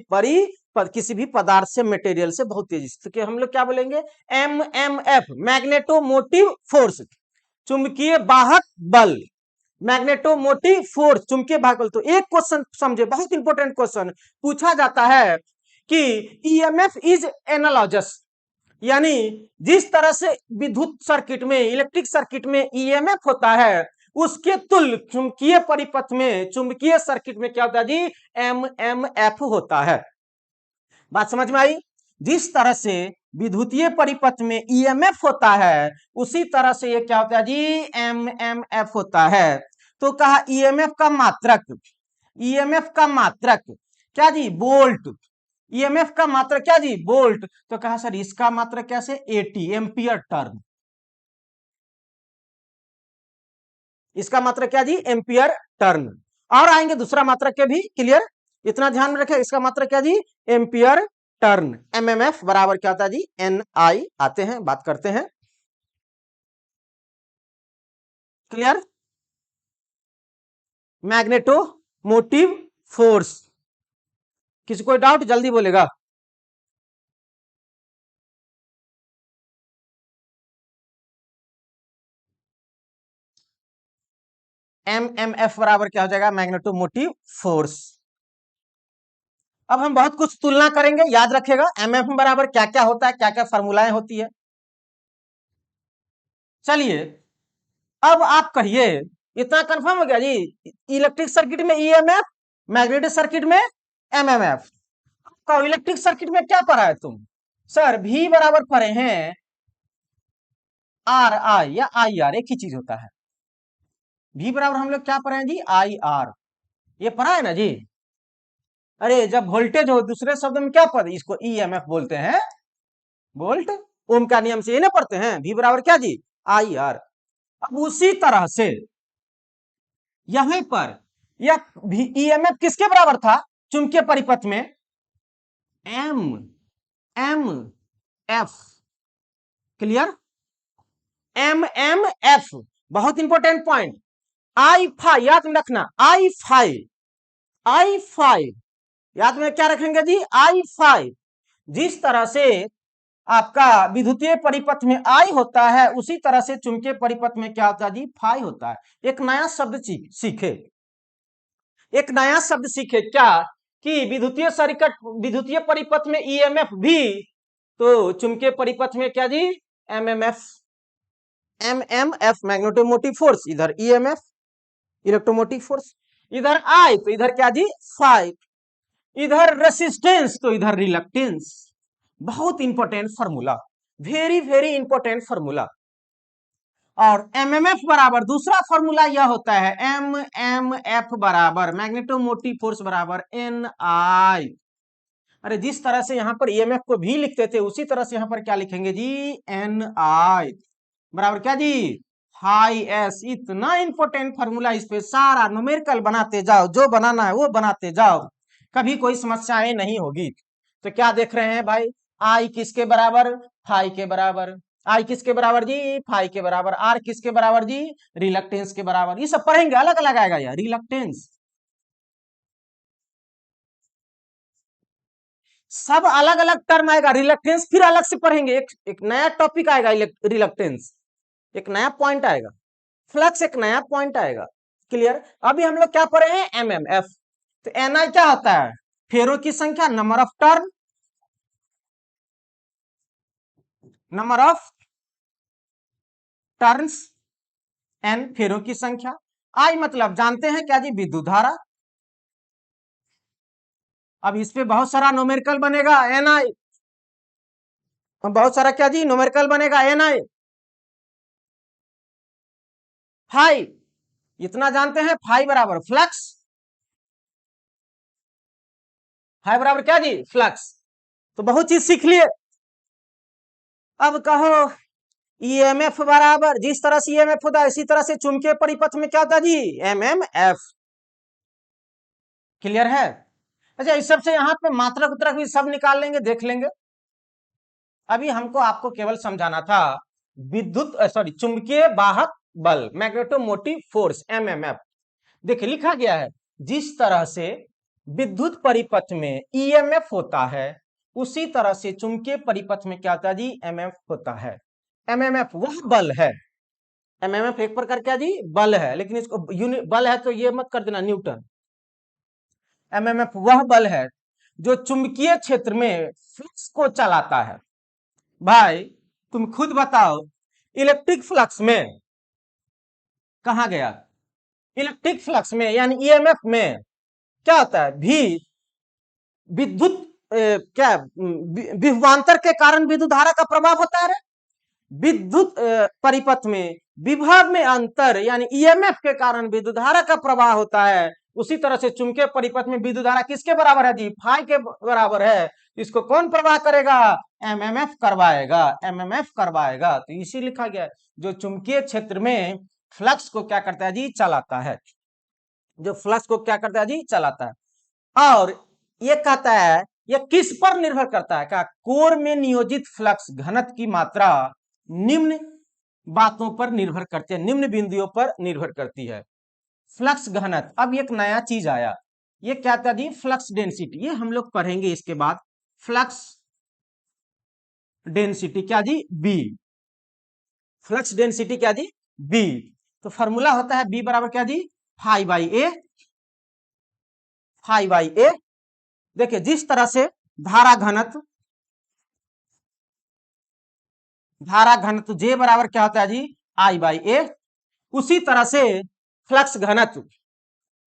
किसी भी पदार्थ से, मटेरियल से बहुत तेजी से। तो हम लोग क्या बोलेंगे? M M F, magnetomotive force, चुंबकीय वाहक बल। मैग्नेटोमोटिव फोर्स, चुंबकीय वाहक बल। तो एक क्वेश्चन समझे, बहुत इंपॉर्टेंट क्वेश्चन पूछा जाता है कि ईएमएफ इज एनालॉगस, यानी जिस तरह से विद्युत सर्किट में, इलेक्ट्रिक सर्किट में ईएमएफ होता है, उसके तुल्य चुंबकीय परिपथ में, चुंबकीय सर्किट में क्या होता है जी? एमएमएफ होता है। बात समझ में आई? जिस तरह से विद्युतीय परिपथ में ईएमएफ होता है, उसी तरह से ये क्या होता है जी? एमएमएफ होता है। तो कहा ईएमएफ का मात्रक, ईएमएफ का मात्रक क्या जी? वोल्ट। ईएमएफ का मात्रक क्या जी? वोल्ट। तो कहा सर इसका मात्रक कैसे? 80 एम्पियर टर्न। इसका मात्रक क्या जी? Ampere turn. और आएंगे दूसरा मात्रक के भी, क्लियर? इतना ध्यान में रखें, इसका मात्रक क्या जी? Ampere turn. एमएमएफ बराबर क्या होता है जी? एन आई। आते हैं, बात करते हैं। क्लियर? Magneto motive force. किसी कोई डाउट? जल्दी बोलेगा। MMF बराबर क्या हो जाएगा, मैग्नेटोमोटिव फोर्स। अब हम बहुत कुछ तुलना करेंगे, याद रखिएगा MMF बराबर क्या क्या होता है, क्या क्या फॉर्मूलाएं होती है। चलिए अब आप कहिए, इतना कंफर्म हो गया जी, इलेक्ट्रिक सर्किट में EMF, मैग्नेटिक सर्किट में MMF। तो इलेक्ट्रिक सर्किट में क्या पढ़ा है तुम, सर V बराबर पढ़े हैं RI या IR, एक ही चीज होता है। V बराबर हम लोग क्या पढ़े हैं जी, IR, ये पढ़ा है ना जी। अरे जब वोल्टेज हो, दूसरे शब्द में क्या पढ़े, इसको EMF बोलते हैं, वोल्ट ओम का नियम से ये ना पढ़ते हैं, V बराबर क्या जी, IR। अब उसी तरह से यहां पर यह EMF किसके बराबर था, चुंबकीय परिपथ में MMF, क्लियर, MMF, बहुत इंपॉर्टेंट पॉइंट। I5 याद में रखना, I5 याद में क्या रखेंगे जी, I5। जिस तरह से आपका विद्युतीय परिपथ में I होता है, उसी तरह से चुंबकीय परिपथ में क्या होता है जी, फाई होता है। एक नया शब्द सीखे, एक नया शब्द सीखे, क्या कि विद्युतीय परिपथ में EMF भी, तो चुंबकीय परिपथ में क्या जी, MMF, मैग्नेटोमोटिव फोर्स, इधर EMF इलेक्ट्रोमोटिव फोर्स, इधर I तो इधर क्या जी, फाई, इधर रेसिस्टेंस तो इधर रिलक्टेंस। बहुत important formula, very very important formula. और MMF बराबर दूसरा फॉर्मूला यह होता है, MMF बराबर मैग्नेटोमोटिव फोर्स बराबर NI। अरे जिस तरह से यहां पर EMF को भी लिखते थे, उसी तरह से यहां पर क्या लिखेंगे जी, NI बराबर क्या जी, हाई S। इतना इंपॉर्टेंट फॉर्मूला, इस पे सारा न्यूमेरिकल बनाते जाओ, जो बनाना है वो बनाते जाओ, कभी कोई समस्याएं नहीं होगी। तो क्या देख रहे हैं भाई, I किसके बराबर, फाई के बराबर, I किसके बराबर जी, फाई के बराबर, R किसके बराबर जी, रिलक्टेंस के बराबर। ये सब पढ़ेंगे, अलग अलग आएगा यार, रिलक्टेंस सब अलग अलग टर्म आएगा, रिलक्टेंस फिर अलग से पढ़ेंगे, एक नया टॉपिक आएगा, रिलक्टेंस एक नया पॉइंट आएगा, फ्लक्स एक नया पॉइंट आएगा, क्लियर। अभी हम लोग क्या पढ़े हैं, MMF। तो NI क्या होता है, फेरों की संख्या, number of turn, number of turns, N फेरों की संख्या, I मतलब जानते हैं क्या जी, विद्युत धारा। अब इस पे बहुत सारा न्यूमेरिकल बनेगा, NI, बहुत सारा क्या जी न्यूमेरिकल बनेगा, NI। फाई इतना जानते हैं, फाई बराबर फ्लक्स, फाई बराबर क्या जी, फ्लक्स। तो बहुत चीज सीख लिए। अब कहो EMF बराबर, जिस तरह से EMF होता है, इसी तरह से चुंबकीय परिपथ में क्या होता है जी, MMF, क्लियर है। अच्छा इस सबसे यहाँ पे मात्रक उतरक भी सब निकाल लेंगे, देख लेंगे। अभी हमको आपको केवल समझाना था चुंबकीय वाहक बल, मैग्नेटोमोटिव फोर्स, MMF। देखिए लिखा गया है, जिस तरह से विद्युत परिपथ में EMF होता है, उसी तरह से चुंबकीय परिपथ में क्या होता है जी, MMF होता है। MMF वह बल है, MMF एक प्रकार क्या जी, बल है, लेकिन इसको बल है तो ये मत कर देना न्यूटन। MMF वह बल है जो चुंबकीय क्षेत्र में फ्लक्स को चलाता है। भाई तुम खुद बताओ, इलेक्ट्रिक फ्लक्स में कहा गया, इलेक्ट्रिक फ्लक्स में यानी EMF में क्या होता है, भी विद्युत क्या विभवांतर के कारण विद्युत धारा का प्रभाव होता है। विद्युत परिपथ में विभव में अंतर यानी EMF के कारण विद्युत धारा का प्रवाह होता है। उसी तरह से चुंबकीय परिपथ में विद्युत धारा किसके बराबर है जी, फाई के बराबर है। इसको कौन प्रवाह करेगा, MMF करवाएगा, MMF करवाएगा। तो इसी लिखा गया, जो चुंबकीय क्षेत्र में फ्लक्स को क्या करता है जी, चलाता है, जो फ्लक्स को क्या करता है जी, चलाता है। और ये कहता है, ये किस पर निर्भर करता है, क्या कोर में नियोजित फ्लक्स घनत्व की मात्रा निम्न बातों पर निर्भर करती है, निम्न बिंदुओं पर निर्भर करती है। फ्लक्स घनत्व, अब एक नया चीज आया, ये क्या था जी, फ्लक्स डेंसिटी, ये हम लोग पढ़ेंगे इसके बाद। फ्लक्स डेंसिटी क्या जी, B, फ्लक्स डेंसिटी क्या जी, B। तो फॉर्मूला होता है B बराबर क्या जी, phi by A, phi by A. देखिए जिस तरह से धारा घनत्व, धारा घनत्व जे बराबर क्या होता है जी, आई बाई ए, उसी तरह से फ्लक्स घनत्व,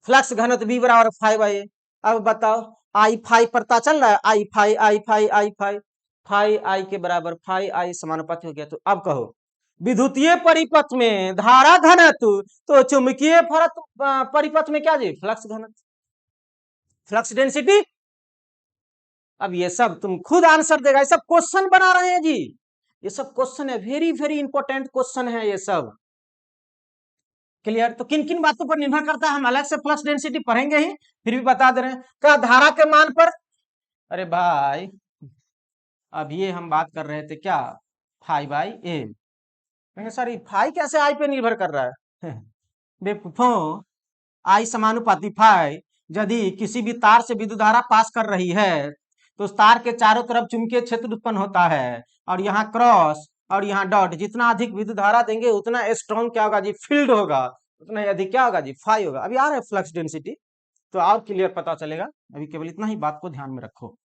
फ्लक्स घनत्व बी बराबर फाई बाई ए। अब बताओ आई फाई पता चल रहा है, आई फाई आई फाई आई फाई, फाई आई के बराबर फाई आई समानुपाती हो गया। तो अब कहो विद्युतीय परिपथ में धारा घनत्व, तो चुंबकीय परिपथ में क्या जी, फ्लक्स घनत्व, फ्लक्स डेंसिटी। अब ये सब तुम खुद आंसर देगा, ये सब क्वेश्चन बना रहे हैं जी, ये सब क्वेश्चन है, वेरी वेरी इंपॉर्टेंट क्वेश्चन है ये सब। क्लियर? तो किन किन बातों पर निर्भर करता है, हम अलग से फ्लक्स डेंसिटी पढ़ेंगे ही, फिर भी बता दे रहे हैं। क्या धारा के मान पर, अरे भाई अब ये हम बात कर रहे थे क्या, phi by A, sir phi कैसे आई पे निर्भर कर रहा है बेवकूफों, आई समानुपाती फाई, यदि किसी भी तार से विद्युत धारा पास कर रही है तो उस तार के चारों तरफ चुंबकीय क्षेत्र उत्पन्न होता है, और यहाँ क्रॉस और यहाँ डॉट, जितना अधिक विद्युत धारा देंगे उतना स्ट्रॉन्ग क्या होगा जी, फील्ड होगा, उतना ही अधिक क्या होगा जी, फाई होगा। अभी आ रहा है फ्लक्स डेंसिटी, तो और क्लियर पता चलेगा। अभी केवल इतना ही बात को ध्यान में रखो,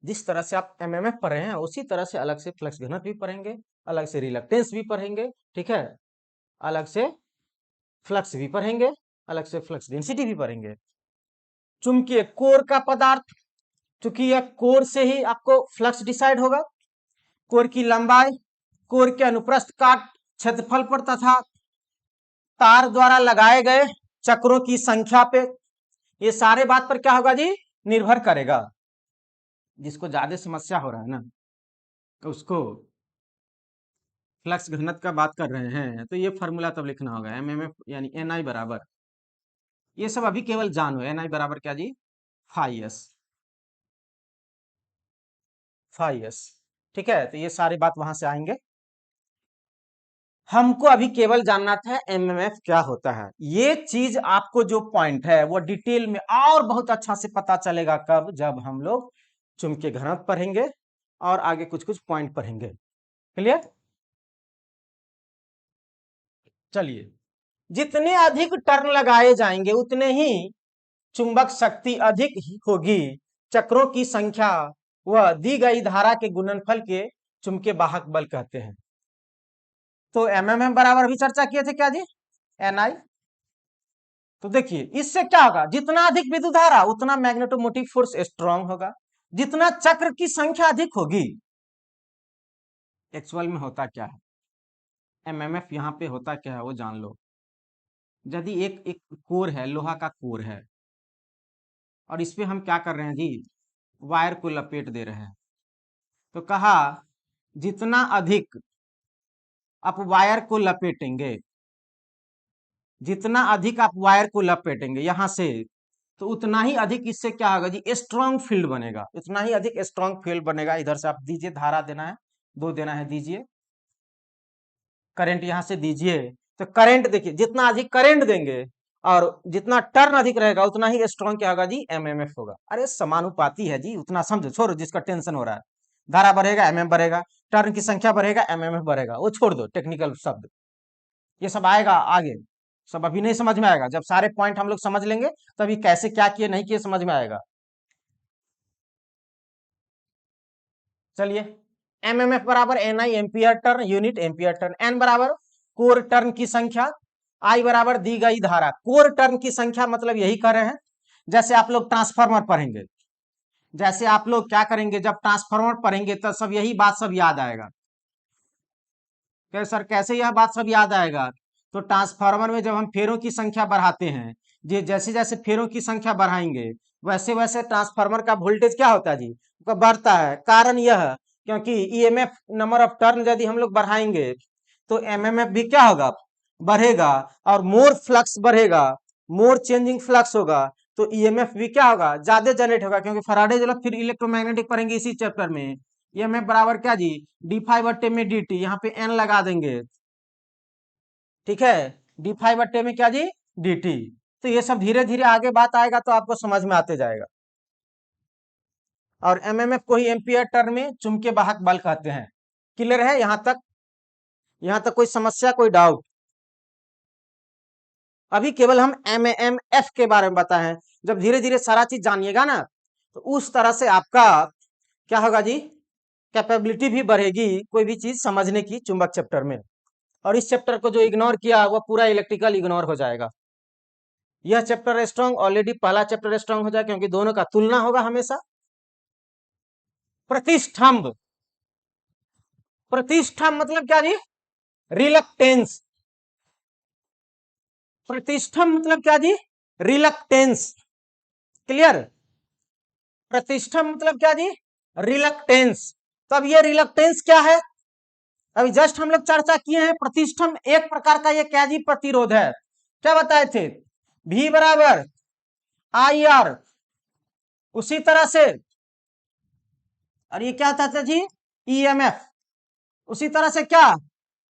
जिस तरह से आप एमएमएफ पढ़े हैं उसी तरह से अलग से फ्लक्स घनत्व भी पढ़ेंगे, अलग से रिलक्टेंस भी पढ़ेंगे, ठीक है, अलग से फ्लक्स भी पढ़ेंगे, अलग से फ्लक्स डेंसिटी भी पढ़ेंगे। चुंबकीय कोर का पदार्थ, चूंकि यह कोर से ही आपको फ्लक्स डिसाइड होगा, कोर की लंबाई, कोर के अनुप्रस्थ काट क्षेत्रफल पर तथा तार द्वारा लगाए गए चक्रों की संख्या पे, ये सारे बात पर क्या होगा जी, निर्भर करेगा। जिसको ज्यादा समस्या हो रहा है ना, तो उसको फ्लक्स घनत्व का बात कर रहे हैं तो ये फॉर्मूला तब लिखना होगा, एमएमएफ यानी एन आई बराबर, ये सब अभी केवल जानो, एन आई बराबर क्या जी, फाई एस, फाई एस, ठीक है। तो ये सारी बात वहां से आएंगे, हमको अभी केवल जानना था एमएमएफ क्या होता है। ये चीज आपको जो पॉइंट है वो डिटेल में और बहुत अच्छा से पता चलेगा कब, जब हम लोग चुंबकीय घनत्व पढ़ेंगे और आगे कुछ कुछ पॉइंट पढ़ेंगे। क्लियर? चलिए, जितने अधिक टर्न लगाए जाएंगे उतने ही चुंबक शक्ति अधिक ही होगी, चक्रों की संख्या वह दी गई धारा के गुणनफल के चुंबकीय वाहक बल कहते हैं। तो एमएमएम बराबर भी चर्चा किए थे क्या जी, एन आई। तो देखिए इससे क्या होगा, जितना अधिक विद्युत धारा उतना मैग्नेटोमोटिव फोर्स स्ट्रांग होगा, जितना चक्र की संख्या अधिक होगी। एक्चुअल में होता क्या है, एमएमएफ यहाँ पे होता क्या है वो जान लो। यदि एक एक कोर है, लोहा का कोर है, और इस पे हम क्या कर रहे हैं जी, वायर को लपेट दे रहे हैं, तो कहा जितना अधिक आप वायर को लपेटेंगे, जितना अधिक आप वायर को लपेटेंगे यहां से, तो उतना ही अधिक इससे क्या होगा जी, स्ट्रॉन्ग फील्ड बनेगा, उतना ही अधिक स्ट्रॉन्ग फील्ड बनेगा। इधर से आप दीजिए, धारा देना है, दो देना है, दीजिए, करंट यहां से दीजिए। तो करंट देखिए, जितना अधिक करंट देंगे और जितना टर्न अधिक रहेगा उतना ही स्ट्रॉन्ग क्या होगा जी, एमएमएफ होगा। अरे समानुपाती है जी, उतना समझो, छोड़ो जिसका टेंशन हो रहा है। धारा बढ़ेगा एमएम बढ़ेगा, टर्न की संख्या बढ़ेगा एमएमएफ बढ़ेगा, वो छोड़ दो टेक्निकल शब्द, ये सब आएगा आगे, सब अभी नहीं समझ में आएगा। जब सारे पॉइंट हम लोग समझ लेंगे तभी कैसे क्या किए नहीं किए समझ में आएगा। चलिए, एमएमएफ बराबर N I ampere turn unit ampere turn, N बराबर कोर टर्न की संख्या, आई बराबर दी गई धारा। कोर टर्न की संख्या मतलब यही कर रहे हैं, जैसे आप लोग ट्रांसफार्मर पढ़ेंगे, जैसे आप लोग क्या करेंगे जब ट्रांसफार्मर पढ़ेंगे तो सब यही बात सब याद आएगा। सर कैसे यह बात सब याद आएगा, तो ट्रांसफार्मर में जब हम फेरों की संख्या बढ़ाते हैं, जे जैसे जैसे फेरों की संख्या बढ़ाएंगे वैसे वैसे ट्रांसफार्मर का वोल्टेज क्या होता है जी, बढ़ता है। कारण यह, क्योंकि ईएमएफ नंबर ऑफ टर्न यदि हम लोग बढ़ाएंगे तो एमएमएफ भी क्या होगा, बढ़ेगा, और मोर फ्लक्स बढ़ेगा, मोर चेंजिंग फ्लक्स होगा, तो ईएमएफ भी क्या होगा, ज्यादा जनरेट होगा। क्योंकि फैराडे लॉ, फिर इलेक्ट्रोमैग्नेटिक पढ़ेंगे इसी चैप्टर में, ईएमएफ बराबर क्या जी, डी फाइव बट्टे में डी टी, यहाँ पे एन लगा देंगे, ठीक है, डी फाइव बट्टे में क्या जी, डी टी। तो ये सब धीरे धीरे आगे बात आएगा तो आपको समझ में आते जाएगा। और एमएमएफ को ही एम्पियर टर्न में चुंबकीय वाहक बल कहते हैं। क्लियर है यहाँ तक? यहाँ तक कोई समस्या, कोई डाउट? अभी केवल हम एमएमएफ के बारे में बताए हैं। जब धीरे धीरे सारा चीज जानिएगा ना तो उस तरह से आपका क्या होगा जी, कैपेबिलिटी भी बढ़ेगी कोई भी चीज समझने की चुंबक चैप्टर में। और इस चैप्टर को जो इग्नोर किया वह पूरा इलेक्ट्रिकल इग्नोर हो जाएगा। यह चैप्टर स्ट्रॉन्ग, ऑलरेडी पहला चैप्टर स्ट्रॉन्ग हो जाए क्योंकि दोनों का तुलना होगा हमेशा। प्रतिष्ठंभ, प्रतिष्ठंभ मतलब क्या जी, रिलक्टेंस। प्रतिष्ठंभ मतलब क्या जी, रिलक्टेंस। क्लियर, प्रतिष्ठंभ मतलब क्या जी, रिलक्टेंस। तब ये रिलक्टेंस क्या है, अभी जस्ट हम लोग चर्चा किए हैं। प्रतिष्ठंभ एक प्रकार का ये क्या जी, प्रतिरोध है। क्या बताए थे, V बराबर IR, उसी तरह से, और ये क्या था जी, EMF, उसी तरह से क्या,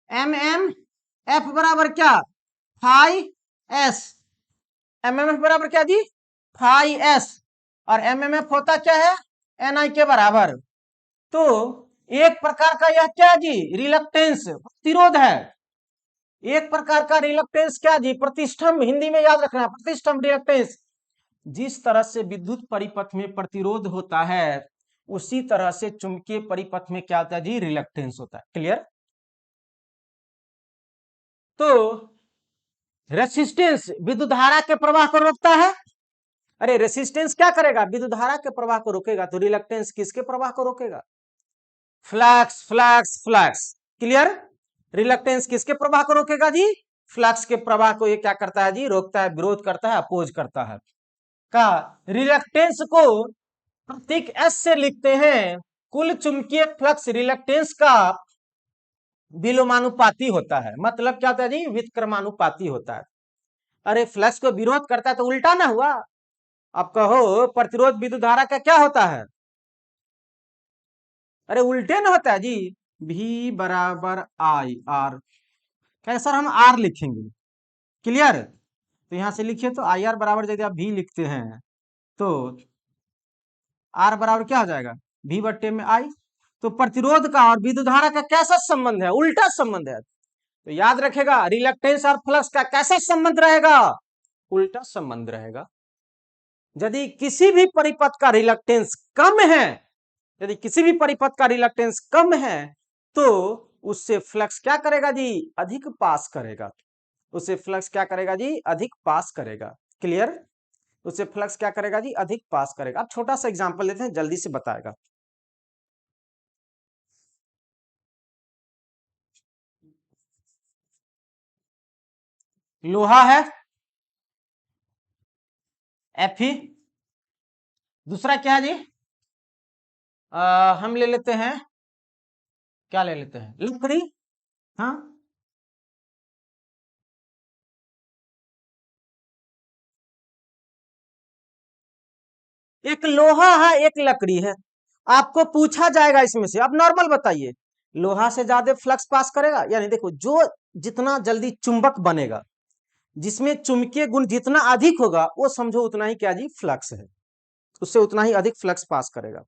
MMF बराबर क्या, फाई S, MMF बराबर क्या जी, फाई S, और MMF होता क्या है, NI के बराबर। तो एक प्रकार का यह क्या जी, रिलक्टेंस, प्रतिरोध है। एक प्रकार का रिलक्टेंस क्या जी, प्रतिष्ठंभ, हिंदी में याद रखना, प्रतिष्ठंभ रिलक्टेंस। जिस तरह से विद्युत परिपथ में प्रतिरोध होता है उसी तरह से चुंबकीय परिपथ में क्या होता है जी, रिलक्टेंस होता है। क्लियर। तो रेसिस्टेंस विद्युत धारा के प्रवाह को रोकता है। अरे रेसिस्टेंस क्या करेगा, विद्युत धारा के प्रवाह को रोकेगा। तो रिलक्टेंस किसके प्रवाह को रोकेगा, flux, flux, flux. Clear, reluctance किसके प्रवाह को रोकेगा जी, फ्लक्स के प्रवाह को ये क्या करता है जी, रोकता है, विरोध करता है, अपोज करता है। का रिलक्टेंस को प्रतीक एस से लिखते हैं। कुल चुंबकीय फ्लक्स रिलक्टेंस का विलोमानुपाती होता है। मतलब क्या होता है जी, व्युत्क्रमानुपाती होता है। अरे फ्लक्स को विरोध करता है तो उल्टा ना हुआ। अब कहो प्रतिरोध विद्युत धारा का क्या होता है, अरे उल्टे ना होता है जी, V बराबर IR। क्या सर हम R लिखेंगे, क्लियर। तो यहां से लिखिए तो IR बराबर यदि आप V लिखते हैं तो R बराबर क्या हो जाएगा, V बट्टे में I। तो प्रतिरोध का और विद्युत धारा का कैसा संबंध है, उल्टा संबंध है। तो याद रखेगा रिलक्टेंस और फ्लक्स का कैसा संबंध रहेगा, उल्टा संबंध रहेगा। यदि किसी भी परिपथ का रिलक्टेंस कम है, यदि किसी भी परिपथ का रिलक्टेंस कम है तो उससे फ्लक्स क्या करेगा जी, अधिक पास करेगा। उससे फ्लक्स क्या करेगा जी, अधिक पास करेगा। क्लियर, उससे फ्लक्स क्या करेगा जी, अधिक पास करेगा। अब छोटा सा एग्जांपल लेते हैं, जल्दी से बताएगा। लोहा है Fe, दूसरा क्या है जी, हम ले लेते हैं, क्या ले लेते हैं, लकड़ी। हाँ, एक लोहा है एक लकड़ी है। आपको पूछा जाएगा इसमें से, अब नॉर्मल बताइए, लोहा से ज्यादा फ्लक्स पास करेगा, यानी देखो जो जितना जल्दी चुंबक बनेगा, जिसमें चुंबकीय गुण जितना अधिक होगा वो समझो उतना ही क्या जी, फ्लक्स है, उससे उतना ही अधिक फ्लक्स पास करेगा।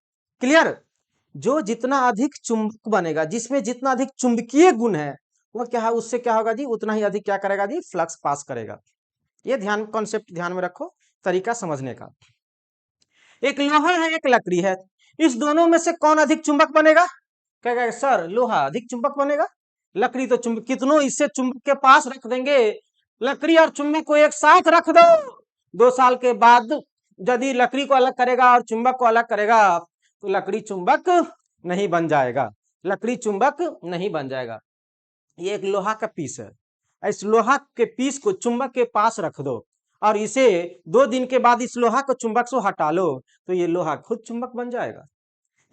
क्लियर, जो जितना अधिक चुंबक बनेगा, जिसमें जितना अधिक चुंबकीय गुण है वो क्या है, उससे क्या होगा जी, उतना ही अधिक क्या करेगा जी, फ्लक्स पास करेगा। ये ध्यान, कॉन्सेप्ट ध्यान में रखो, तरीका समझने का। एक लोहा है एक लकड़ी है, इस दोनों में से कौन अधिक चुंबक बनेगा, कहेगा सर लोहा अधिक चुंबक बनेगा, लकड़ी तो चुंबक, कितनों इससे चुंबक के पास रख देंगे, लकड़ी और चुंबक को एक साथ रख दो, 2 साल के बाद यदि लकड़ी को अलग करेगा और चुंबक को अलग करेगा तो लकड़ी चुंबक नहीं बन जाएगा, लकड़ी चुंबक नहीं बन जाएगा। ये एक लोहा का पीस है, इस लोहा के पीस को चुंबक के पास रख दो और इसे 2 दिन के बाद इस लोहा को चुंबक से हटा लो तो ये लोहा खुद चुंबक बन जाएगा।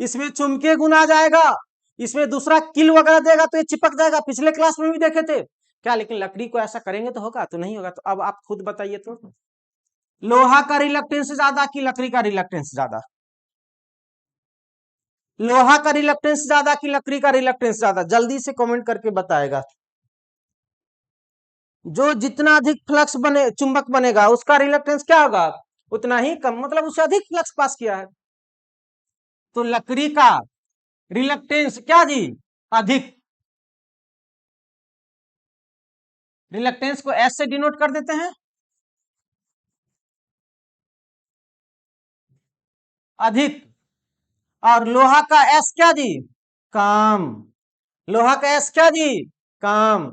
इसमें चुंबकीय गुण आ जाएगा, इसमें दूसरा किल वगैरह देगा तो ये चिपक जाएगा, पिछले क्लास में भी देखे थे क्या। लेकिन लकड़ी को ऐसा करेंगे तो होगा, तो नहीं होगा। तो अब आप खुद बताइए तो, लोहा का रिलक्टेंस ज्यादा कि लकड़ी का रिलक्टेंस ज्यादा, लोहा का रिलक्टेंस ज्यादा कि लकड़ी का रिलक्टेंस ज्यादा, जल्दी से कमेंट करके बताएगा। जो जितना अधिक फ्लक्स बने, चुंबक बनेगा, उसका रिलक्टेंस क्या होगा, उतना ही कम, मतलब उससे अधिक फ्लक्स पास किया है। तो लकड़ी का रिलक्टेंस क्या जी, अधिक। रिलक्टेंस को एस से डिनोट कर देते हैं, अधिक, और लोहा का एस क्या जी, काम। लोहा का एस क्या जी, काम।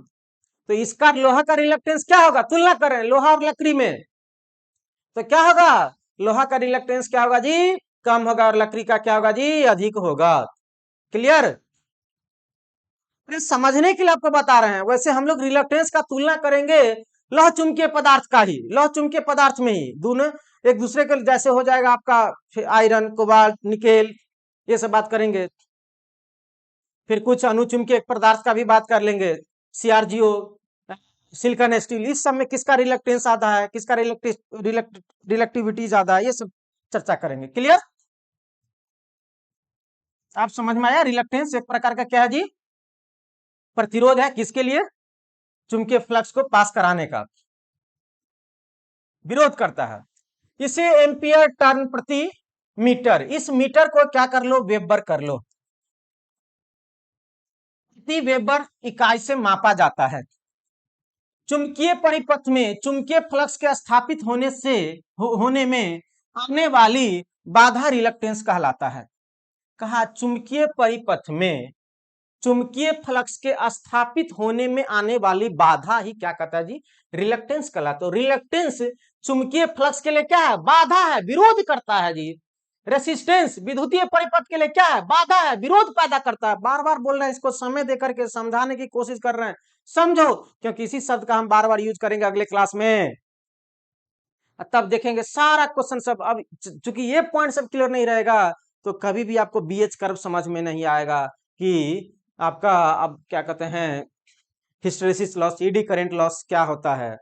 तो इसका लोहा का रिलक्टेंस क्या होगा, तुलना करें लोहा और लकड़ी में, तो क्या होगा, लोहा का रिलक्टेंस क्या होगा जी, कम होगा, और लकड़ी का क्या होगा जी, अधिक होगा। क्लियर। समझने के लिए आपको बता रहे हैं। वैसे हम लोग रिलक्टेंस का तुलना करेंगे लौह चुंबकीय पदार्थ का ही, लौह चुंबकीय पदार्थ में ही दोनों एक दूसरे के जैसे हो जाएगा आपका, आयरन, कोबाल्ट, निकेल, ये सब बात करेंगे। फिर कुछ अनुचुंबकीय पदार्थ का भी बात कर लेंगे, सीआरजीओ, सिलिकॉन स्टील, इस सब में किसका रिलक्टेंस ज्यादा है, किसका रिलक्टिविटी ज्यादा है, ये सब चर्चा करेंगे। क्लियर। आप समझ में आया, रिलक्टेंस एक प्रकार का क्या है जी, प्रतिरोध है, किसके लिए, चुंबकीय फ्लक्स को पास कराने का, विरोध करता है। इसे एम्पियर टर्न प्रति मीटर, इस मीटर को क्या कर लो, वेबर कर लो, प्रति वेबर इकाई से मापा जाता है। चुंबकीय परिपथ में चुंबकीय फ्लक्स के स्थापित होने से होने में आने वाली बाधा रिलक्टेंस कहलाता है। कहा चुंबकीय परिपथ में चुंबकीय फ्लक्स के स्थापित होने में आने वाली बाधा ही क्या कहता है जी, रिलक्टेंस कहलाता है। तो रिलक्टेंस चुंबकीय फ्लक्स के लिए क्या है, बाधा है, विरोध करता है जी। रेसिस्टेंस विद्युतीय परिपथ के लिए क्या है, बाधा है, विरोध पैदा करता है। बार बार बोल रहे हैं, इसको समय देकर के समझाने की कोशिश कर रहे हैं, समझो, क्योंकि इसी शब्द का हम बार बार यूज करेंगे अगले क्लास में, तब देखेंगे सारा क्वेश्चन सब। अब चूंकि ये पॉइंट सब क्लियर नहीं रहेगा, तो कभी भी आपको बीएच कर्व समझ में नहीं आएगा कि आपका अब क्या कहते हैं, hysteresis loss, eddy current loss क्या होता है,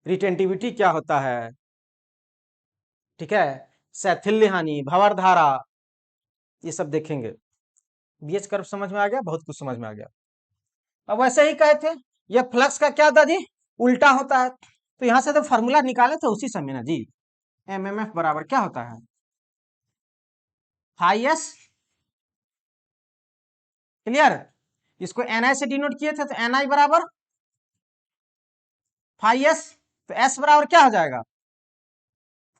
रिटेंटिविटी क्या होता है, ठीक है, शैथिल्य हानि, भंवर धारा, ये सब देखेंगे। बीएच कर्व समझ में आ गया, बहुत कुछ समझ में आ गया। अब वैसे ही कहे थे, यह फ्लक्स का क्या था जी, उल्टा होता है। तो यहां से तो फॉर्मूला निकाले थे उसी समय ना जी, एमएमएफ बराबर क्या होता है, फाई एस। क्लियर। इसको एनआई से डिनोट किए थे, तो एनआई बराबर फाई एस, तो एस बराबर क्या हो जाएगा,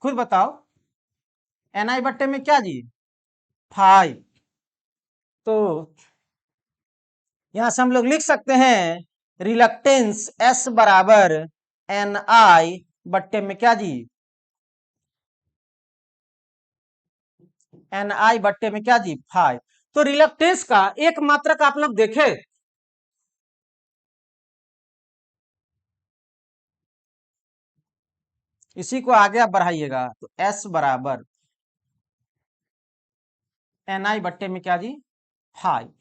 खुद बताओ, एनआई बट्टे में क्या जी, फाई। तो यहां से हम लोग लिख सकते हैं रिलक्टेंस एस बराबर एन आई बट्टे में क्या जी, एन आई बट्टे में क्या जी, फाइव। तो रिलक्टेंस का एक मात्रक आप लोग देखे, इसी को आगे आप बढ़ाइएगा, तो एस बराबर एन आई बट्टे में क्या जी, फाइव।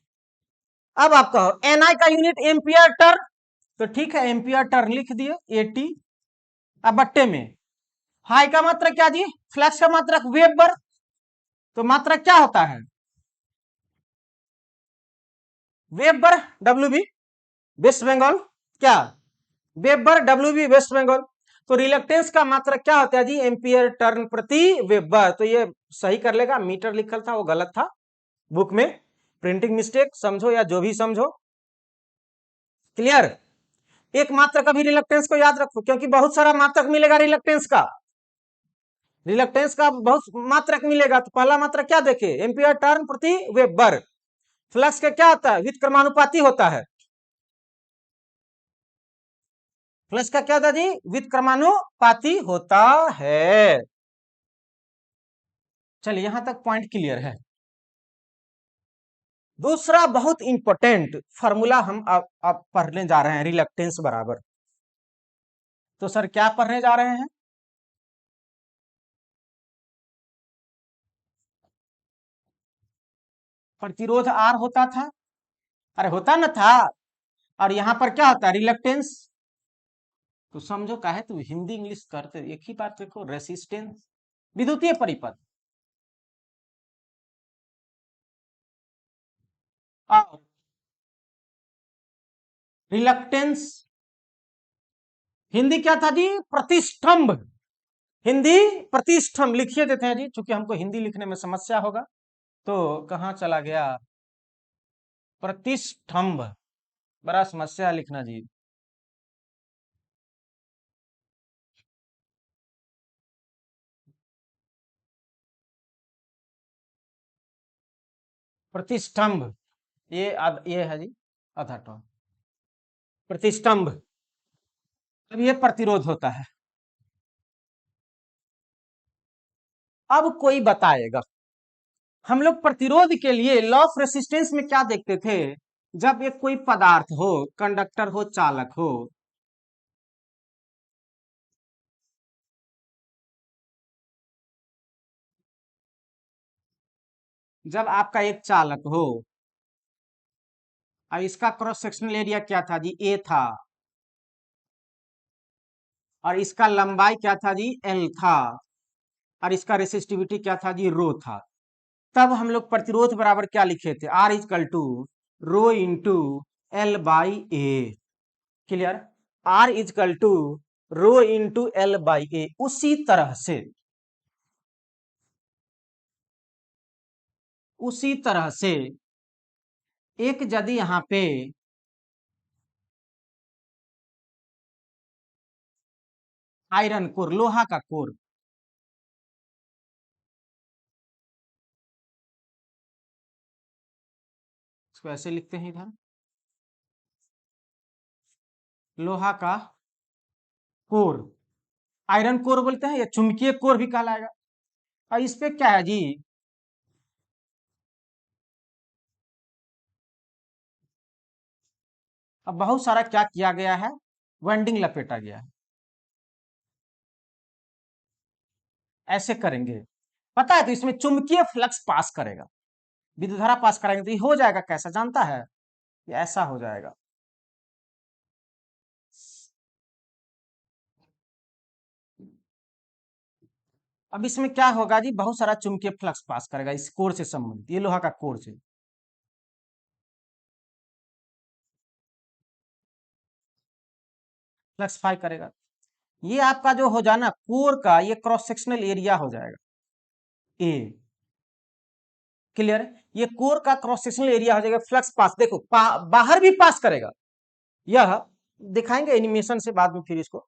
अब आप कहो एन आई का यूनिट एम्पियर टर्न, तो ठीक है, एम्पियर टर्न लिख दिए 80। अब बट्टे में हाई का मात्रक क्या जी, फ्लक्स का मात्रक वेबर, तो मात्रक क्या होता है, weber W B, West Bengal, क्या, weber W B West Bengal. तो रिलक्टेंस का मात्रक क्या होता है जी, एम्पियर टर्न प्रति वेबर। तो ये सही कर लेगा, मीटर लिखल था वो गलत था बुक में, प्रिंटिंग मिस्टेक समझो या जो भी समझो। क्लियर। एक मात्रक अभी रिलक्टेंस को याद रखो, क्योंकि बहुत सारा मात्रक मिलेगा रिलक्टेंस का, रिलक्टेंस का बहुत मात्रक मिलेगा। तो पहला मात्रक क्या देखे, एम्पियर टर्न प्रति वेबर। फ्लक्स का क्या होता है, व्युत्क्रमानुपाती होता है, फ्लक्स का क्या होता है जी, व्युत्क्रमानुपाती होता है। चलिए यहां तक पॉइंट क्लियर है। दूसरा बहुत इंपॉर्टेंट फॉर्मूला हम अब पढ़ने जा रहे हैं, रिलक्टेंस बराबर, तो सर क्या पढ़ने जा रहे हैं, प्रतिरोध आर होता था, अरे होता ना था, और यहां पर क्या होता है, रिलक्टेंस। तो समझो, काहे तो हिंदी इंग्लिश करते, एक ही बात देखो, रेसिस्टेंस विद्युतीय परिपथ, और रिलक्टेंस हिंदी क्या था जी, प्रतिष्ठंभ। हिंदी प्रतिष्ठंभ लिखिए देते हैं जी, चूंकि हमको हिंदी लिखने में समस्या होगा, तो कहां चला गया, प्रतिष्ठंभ, बड़ा समस्या लिखना जी। प्रतिष्ठम्भ, ये है जी आधा टॉन। प्रतिष्ठम्भ, अब ये प्रतिरोध होता है। अब कोई बताएगा, हम लोग प्रतिरोध के लिए लॉ ऑफ रेसिस्टेंस में क्या देखते थे, जब एक कोई पदार्थ हो, कंडक्टर हो, चालक हो, जब आपका एक चालक हो और इसका क्रॉस सेक्शनल एरिया क्या था जी, ए था, और इसका लंबाई क्या था जी, एल था, और इसका रेसिस्टिविटी क्या था जी, रो था। तब हम लोग प्रतिरोध बराबर क्या लिखे थे, R equal to rho into L by A. Clear, R equal to rho into L by A. उसी तरह से एक यदि यहां पे आयरन कोर, लोहा का कोर, इसको ऐसे लिखते हैं इधर, लोहा का कोर, आयरन कोर बोलते हैं, या चुंबकीय कोर भी कहलाएगा। और इस पे क्या है जी, अब बहुत सारा क्या किया गया है, वेंडिंग लपेटा गया है। ऐसे करेंगे, पता है, तो इसमें चुंबकीय फ्लक्स पास करेगा, विद्युत धारा पास करेंगे, तो ये हो जाएगा कैसा जानता है, ये ऐसा हो जाएगा। अब इसमें क्या होगा जी, बहुत सारा चुंबकीय फ्लक्स पास करेगा इस कोर से संबंधित, ये लोहा का कोर से। फ्लक्स फाई करेगा, ये आपका जो हो जाना कोर का, ये क्रॉस सेक्शनल एरिया हो जाएगा ए। क्लियर, ये कोर का क्रॉस सेक्शनल एरिया हो जाएगा। फ्लक्स पास देखो, बाहर भी पास करेगा, यह दिखाएंगे एनिमेशन से बाद में, फिर इसको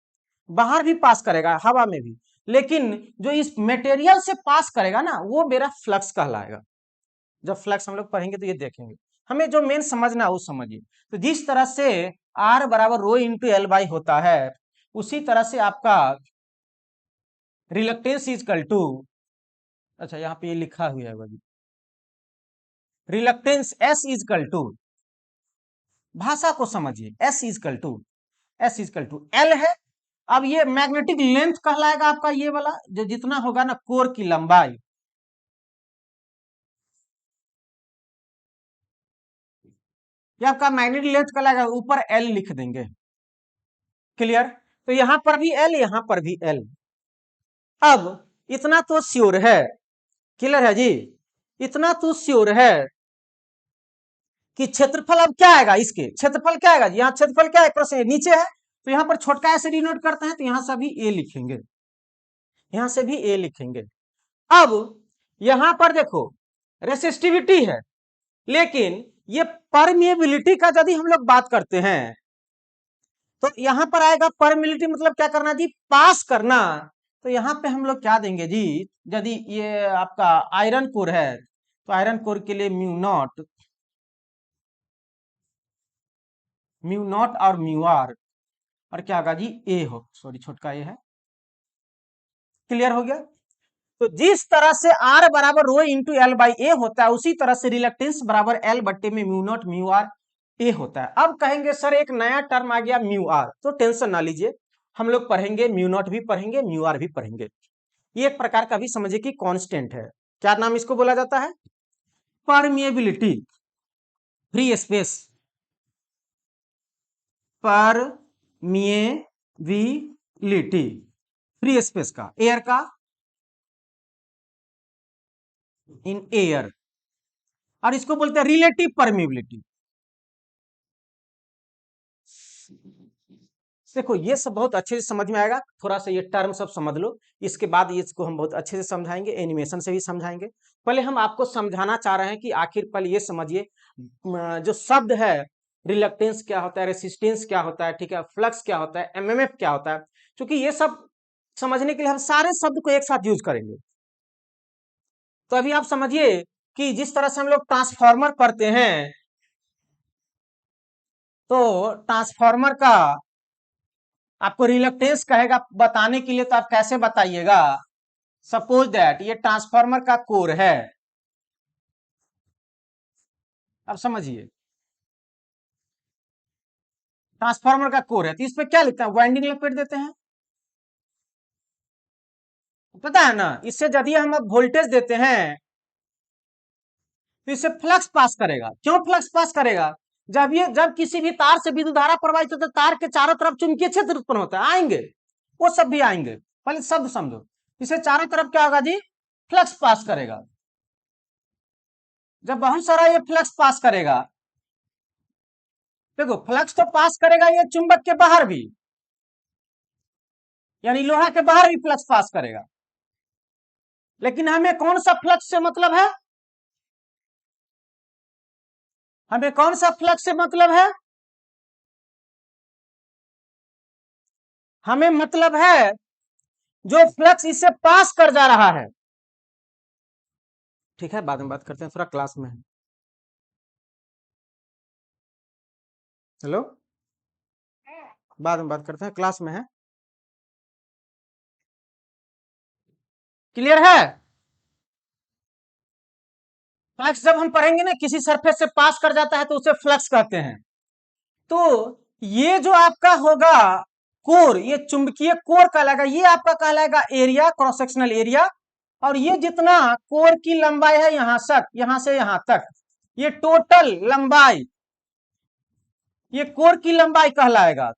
बाहर भी पास करेगा, हवा में भी, लेकिन जो इस मटेरियल से पास करेगा ना, वो मेरा फ्लक्स कहलाएगा। जब फ्लक्स हम लोग पढ़ेंगे तो ये देखेंगे, हमें जो मेन समझना है वो समझिए। तो जिस तरह से आर बराबर रो इंटू एल बाई होता है, उसी तरह से आपका रिलक्टेंस इजकल टू, अच्छा यहाँ पे ये लिखा हुआ है भाई, रिलक्टेंस एस इजकल टू, भाषा को समझिए, एस इजकल टू एल है। अब ये मैग्नेटिक लेंथ कहलाएगा आपका, ये वाला जो जितना होगा ना कोर की लंबाई, ये आपका मैग्नेटिक लेंथ कहलाएगा, ऊपर एल लिख देंगे। क्लियर, तो यहां पर भी एल, यहां पर भी एल। अब इतना तो श्योर है, क्लियर है जी, इतना तो श्योर है कि क्षेत्रफल अब क्या आएगा, इसके क्षेत्रफल क्या आएगा, यहाँ क्षेत्रफल क्या है, प्रश्न नीचे है, तो यहाँ पर छोटका ऐसे डिनोट करते हैं, तो यहां से भी ए लिखेंगे, यहां से भी ए लिखेंगे। अब यहां पर देखो रेसिस्टिविटी है, लेकिन ये परमिएबिलिटी का यदि हम लोग बात करते हैं, तो यहां पर आएगा परमिएबिलिटी, मतलब क्या करना जी, पास करना। तो यहां पे हम लोग क्या देंगे जी, यदि ये आपका आयरन कोर है, तो आयरन कोर के लिए म्यू नॉट और म्यू आर, और क्या होगा जी, ए हो, सॉरी छोटका ए है। क्लियर हो गया, तो जिस तरह से आर बराबर रो इंटू एल बाई ए होता है, उसी तरह से रिलक्टेंस बराबर एल बट्टे में mu naught mu R A होता है। अब कहेंगे सर एक नया टर्म आ गया म्यू आर, तो टेंशन ना लीजिए, हम लोग पढ़ेंगे म्यू नॉट भी पढ़ेंगे, म्यू आर भी पढ़ेंगे। ये एक प्रकार का भी समझिए कि कांस्टेंट है, क्या नाम इसको बोला जाता है, permeability, free space, permeability, free space का, एयर का, इन एयर, और इसको बोलते हैं रिलेटिव परमिएबिलिटी। देखो ये सब बहुत अच्छे से समझ में आएगा, थोड़ा सा ये टर्म सब समझ लो, इसके बाद इसको हम बहुत अच्छे से समझाएंगे, एनिमेशन से भी समझाएंगे। पहले हम आपको समझाना चाह रहे हैं कि आखिर पहले ये समझिए, जो शब्द है, रिलक्टेंस क्या होता है, रेसिस्टेंस क्या होता है, ठीक है, फ्लक्स क्या होता है, एमएमएफ क्या होता है, क्योंकि ये सब समझने के लिए हम सारे शब्द को एक साथ यूज करेंगे। तो अभी आप समझिए कि जिस तरह से हम लोग ट्रांसफार्मर पढ़ते हैं, तो ट्रांसफार्मर का आपको रिलक्टेंस कहेगा बताने के लिए, तो आप कैसे बताइएगा? सपोज दैट ये ट्रांसफार्मर का कोर है, अब समझिए ट्रांसफार्मर का कोर है, तो इस पे क्या लिखते हैं? वाइंडिंग लपेट देते हैं, पता है ना। इससे यदि हम अब वोल्टेज देते हैं तो इससे फ्लक्स पास करेगा। क्यों फ्लक्स पास करेगा? जब किसी भी तार से विद्युत धारा प्रवाहित होता है, तार के चारों तरफ चुंबकीय क्षेत्र उत्पन्न होता है, आएंगे वो सब भी आएंगे, पहले शब्द समझो। इसे चारों तरफ क्या होगा जी? फ्लक्स पास करेगा। जब बहुत सारा ये फ्लक्स पास करेगा, देखो फ्लक्स तो पास करेगा ये चुंबक के बाहर भी, यानी लोहा के बाहर भी फ्लक्स पास करेगा। लेकिन हमें कौन सा फ्लक्स से मतलब है? हमें कौन सा फ्लक्स से मतलब है? हमें मतलब है जो फ्लक्स इससे पास कर जा रहा है। ठीक है, बाद में बात करते हैं, थोड़ा क्लास में है। हेलो, बाद में बात करते हैं, क्लास में है। क्लियर है? फ्लक्स जब हम पढ़ेंगे ना, किसी सरफेस से पास कर जाता है तो उसे फ्लक्स कहते हैं। तो ये जो आपका होगा कोर, ये चुंबकीय कोर कहलाएगा, ये आपका कहलाएगा एरिया, क्रॉस सेक्शनल एरिया। और ये जितना कोर की लंबाई है यहां तक, यहां से यहां तक, ये टोटल लंबाई, ये कोर की लंबाई कहलाएगा।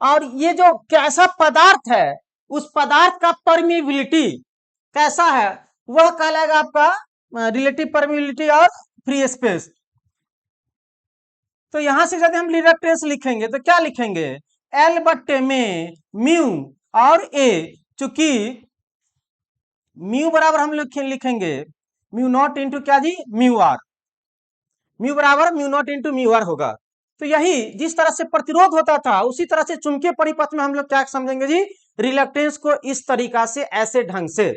और ये जो कैसा पदार्थ है, उस पदार्थ का परमिबिलिटी कैसा है, वह कहलाएगा आपका रिलेटिव परमिबिलिटी और फ्री स्पेस। तो यहां से यदि हम रिलक्टेंस लिखेंगे तो क्या लिखेंगे? एल बट्टे में म्यू और ए, चूंकि म्यू बराबर हम लिखेंगे म्यू नॉट इंटू क्या जी? Mu R. म्यू बराबर mu naught into mu R होगा। तो यही जिस तरह से प्रतिरोध होता था, उसी तरह से चुंबकीय परिपथ में हम लोग क्या समझेंगे जी? रिलक्टेंस को इस तरीका से, ऐसे ढंग से।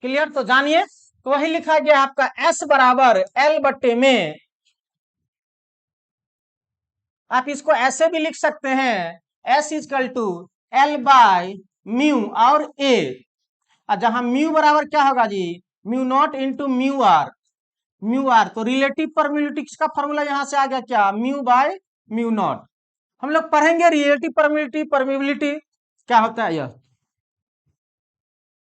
क्लियर? तो जानिए, तो वही लिखा गया आपका एस बराबर एल बट्टे में, आप इसको ऐसे भी लिख सकते हैं, S equal to L by mu और ए, जहां म्यू बराबर क्या होगा जी? Mu naught into mu R. Mu R तो रिलेटिव परमिबिलिटी का फॉर्मूला यहां से आ गया क्या? Mu by mu naught. हम लोग पढ़ेंगे रिलेटिव परमिबिलिटी, परमिबिलिटी क्या होता है यह।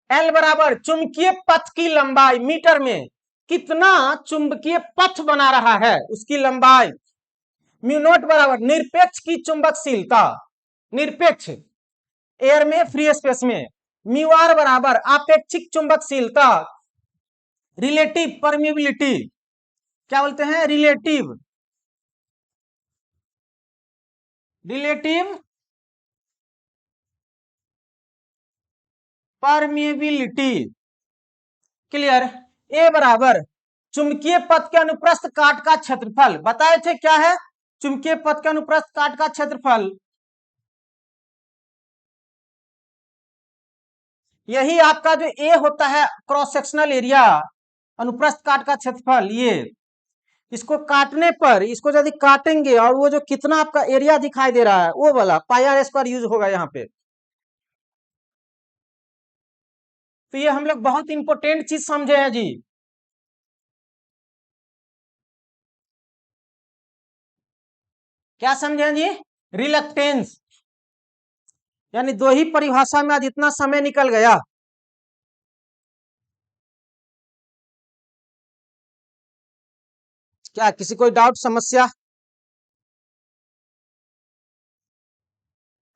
एल बराबर चुंबकीय पथ की लंबाई, मीटर में कितना चुंबकीय पथ बना रहा है उसकी लंबाई। म्यू नॉट बराबर निरपेक्ष की चुंबकशीलता, निरपेक्ष एयर में, फ्री स्पेस में। म्यू आर बराबर आपेक्षिक चुंबकशीलता, रिलेटिव परमिबिलिटी, क्या बोलते हैं? Relative, relative permeability. क्लियर? ए बराबर चुंबकीय पथ के अनुप्रस्थ काट का क्षेत्रफल, बताए थे क्या है चुंबकीय पथ के अनुप्रस्थ काट का क्षेत्रफल? यही आपका जो ए होता है क्रॉस सेक्शनल एरिया, अनुप्रस्थ काट का क्षेत्रफल। ये इसको काटने पर, इसको यदि काटेंगे और वो जो कितना आपका एरिया दिखाई दे रहा है, वो वाला पाई आर स्क्वायर यूज होगा यहाँ पे। तो ये हम लोग बहुत इंपॉर्टेंट चीज समझे हैं जी। क्या समझे हैं जी? रिलक्टेंस, यानी दो ही परिभाषा में आज इतना समय निकल गया। क्या किसी कोई डाउट, समस्या?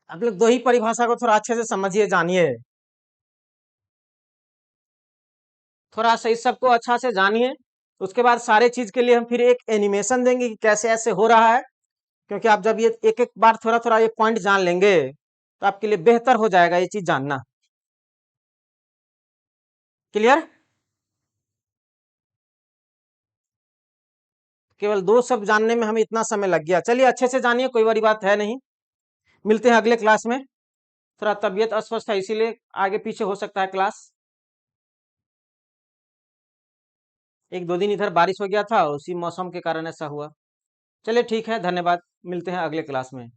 आप लोग दो ही परिभाषा को थोड़ा अच्छे से समझिए, जानिए, थोड़ा सा इस सबको अच्छा से जानिए। उसके बाद सारे चीज के लिए हम फिर एक एनिमेशन देंगे कि कैसे ऐसे हो रहा है। क्योंकि आप जब ये एक एक बार थोड़ा थोड़ा ये पॉइंट जान लेंगे तो आपके लिए बेहतर हो जाएगा ये चीज जानना। क्लियर? केवल दो शब्द जानने में हमें इतना समय लग गया। चलिए अच्छे से जानिए, कोई बड़ी बात है नहीं। मिलते हैं अगले क्लास में। थोड़ा तबीयत अस्वस्थ है, इसीलिए आगे पीछे हो सकता है क्लास। एक दो दिन इधर बारिश हो गया था, उसी मौसम के कारण ऐसा हुआ। चलिए ठीक है, धन्यवाद, मिलते हैं अगले क्लास में।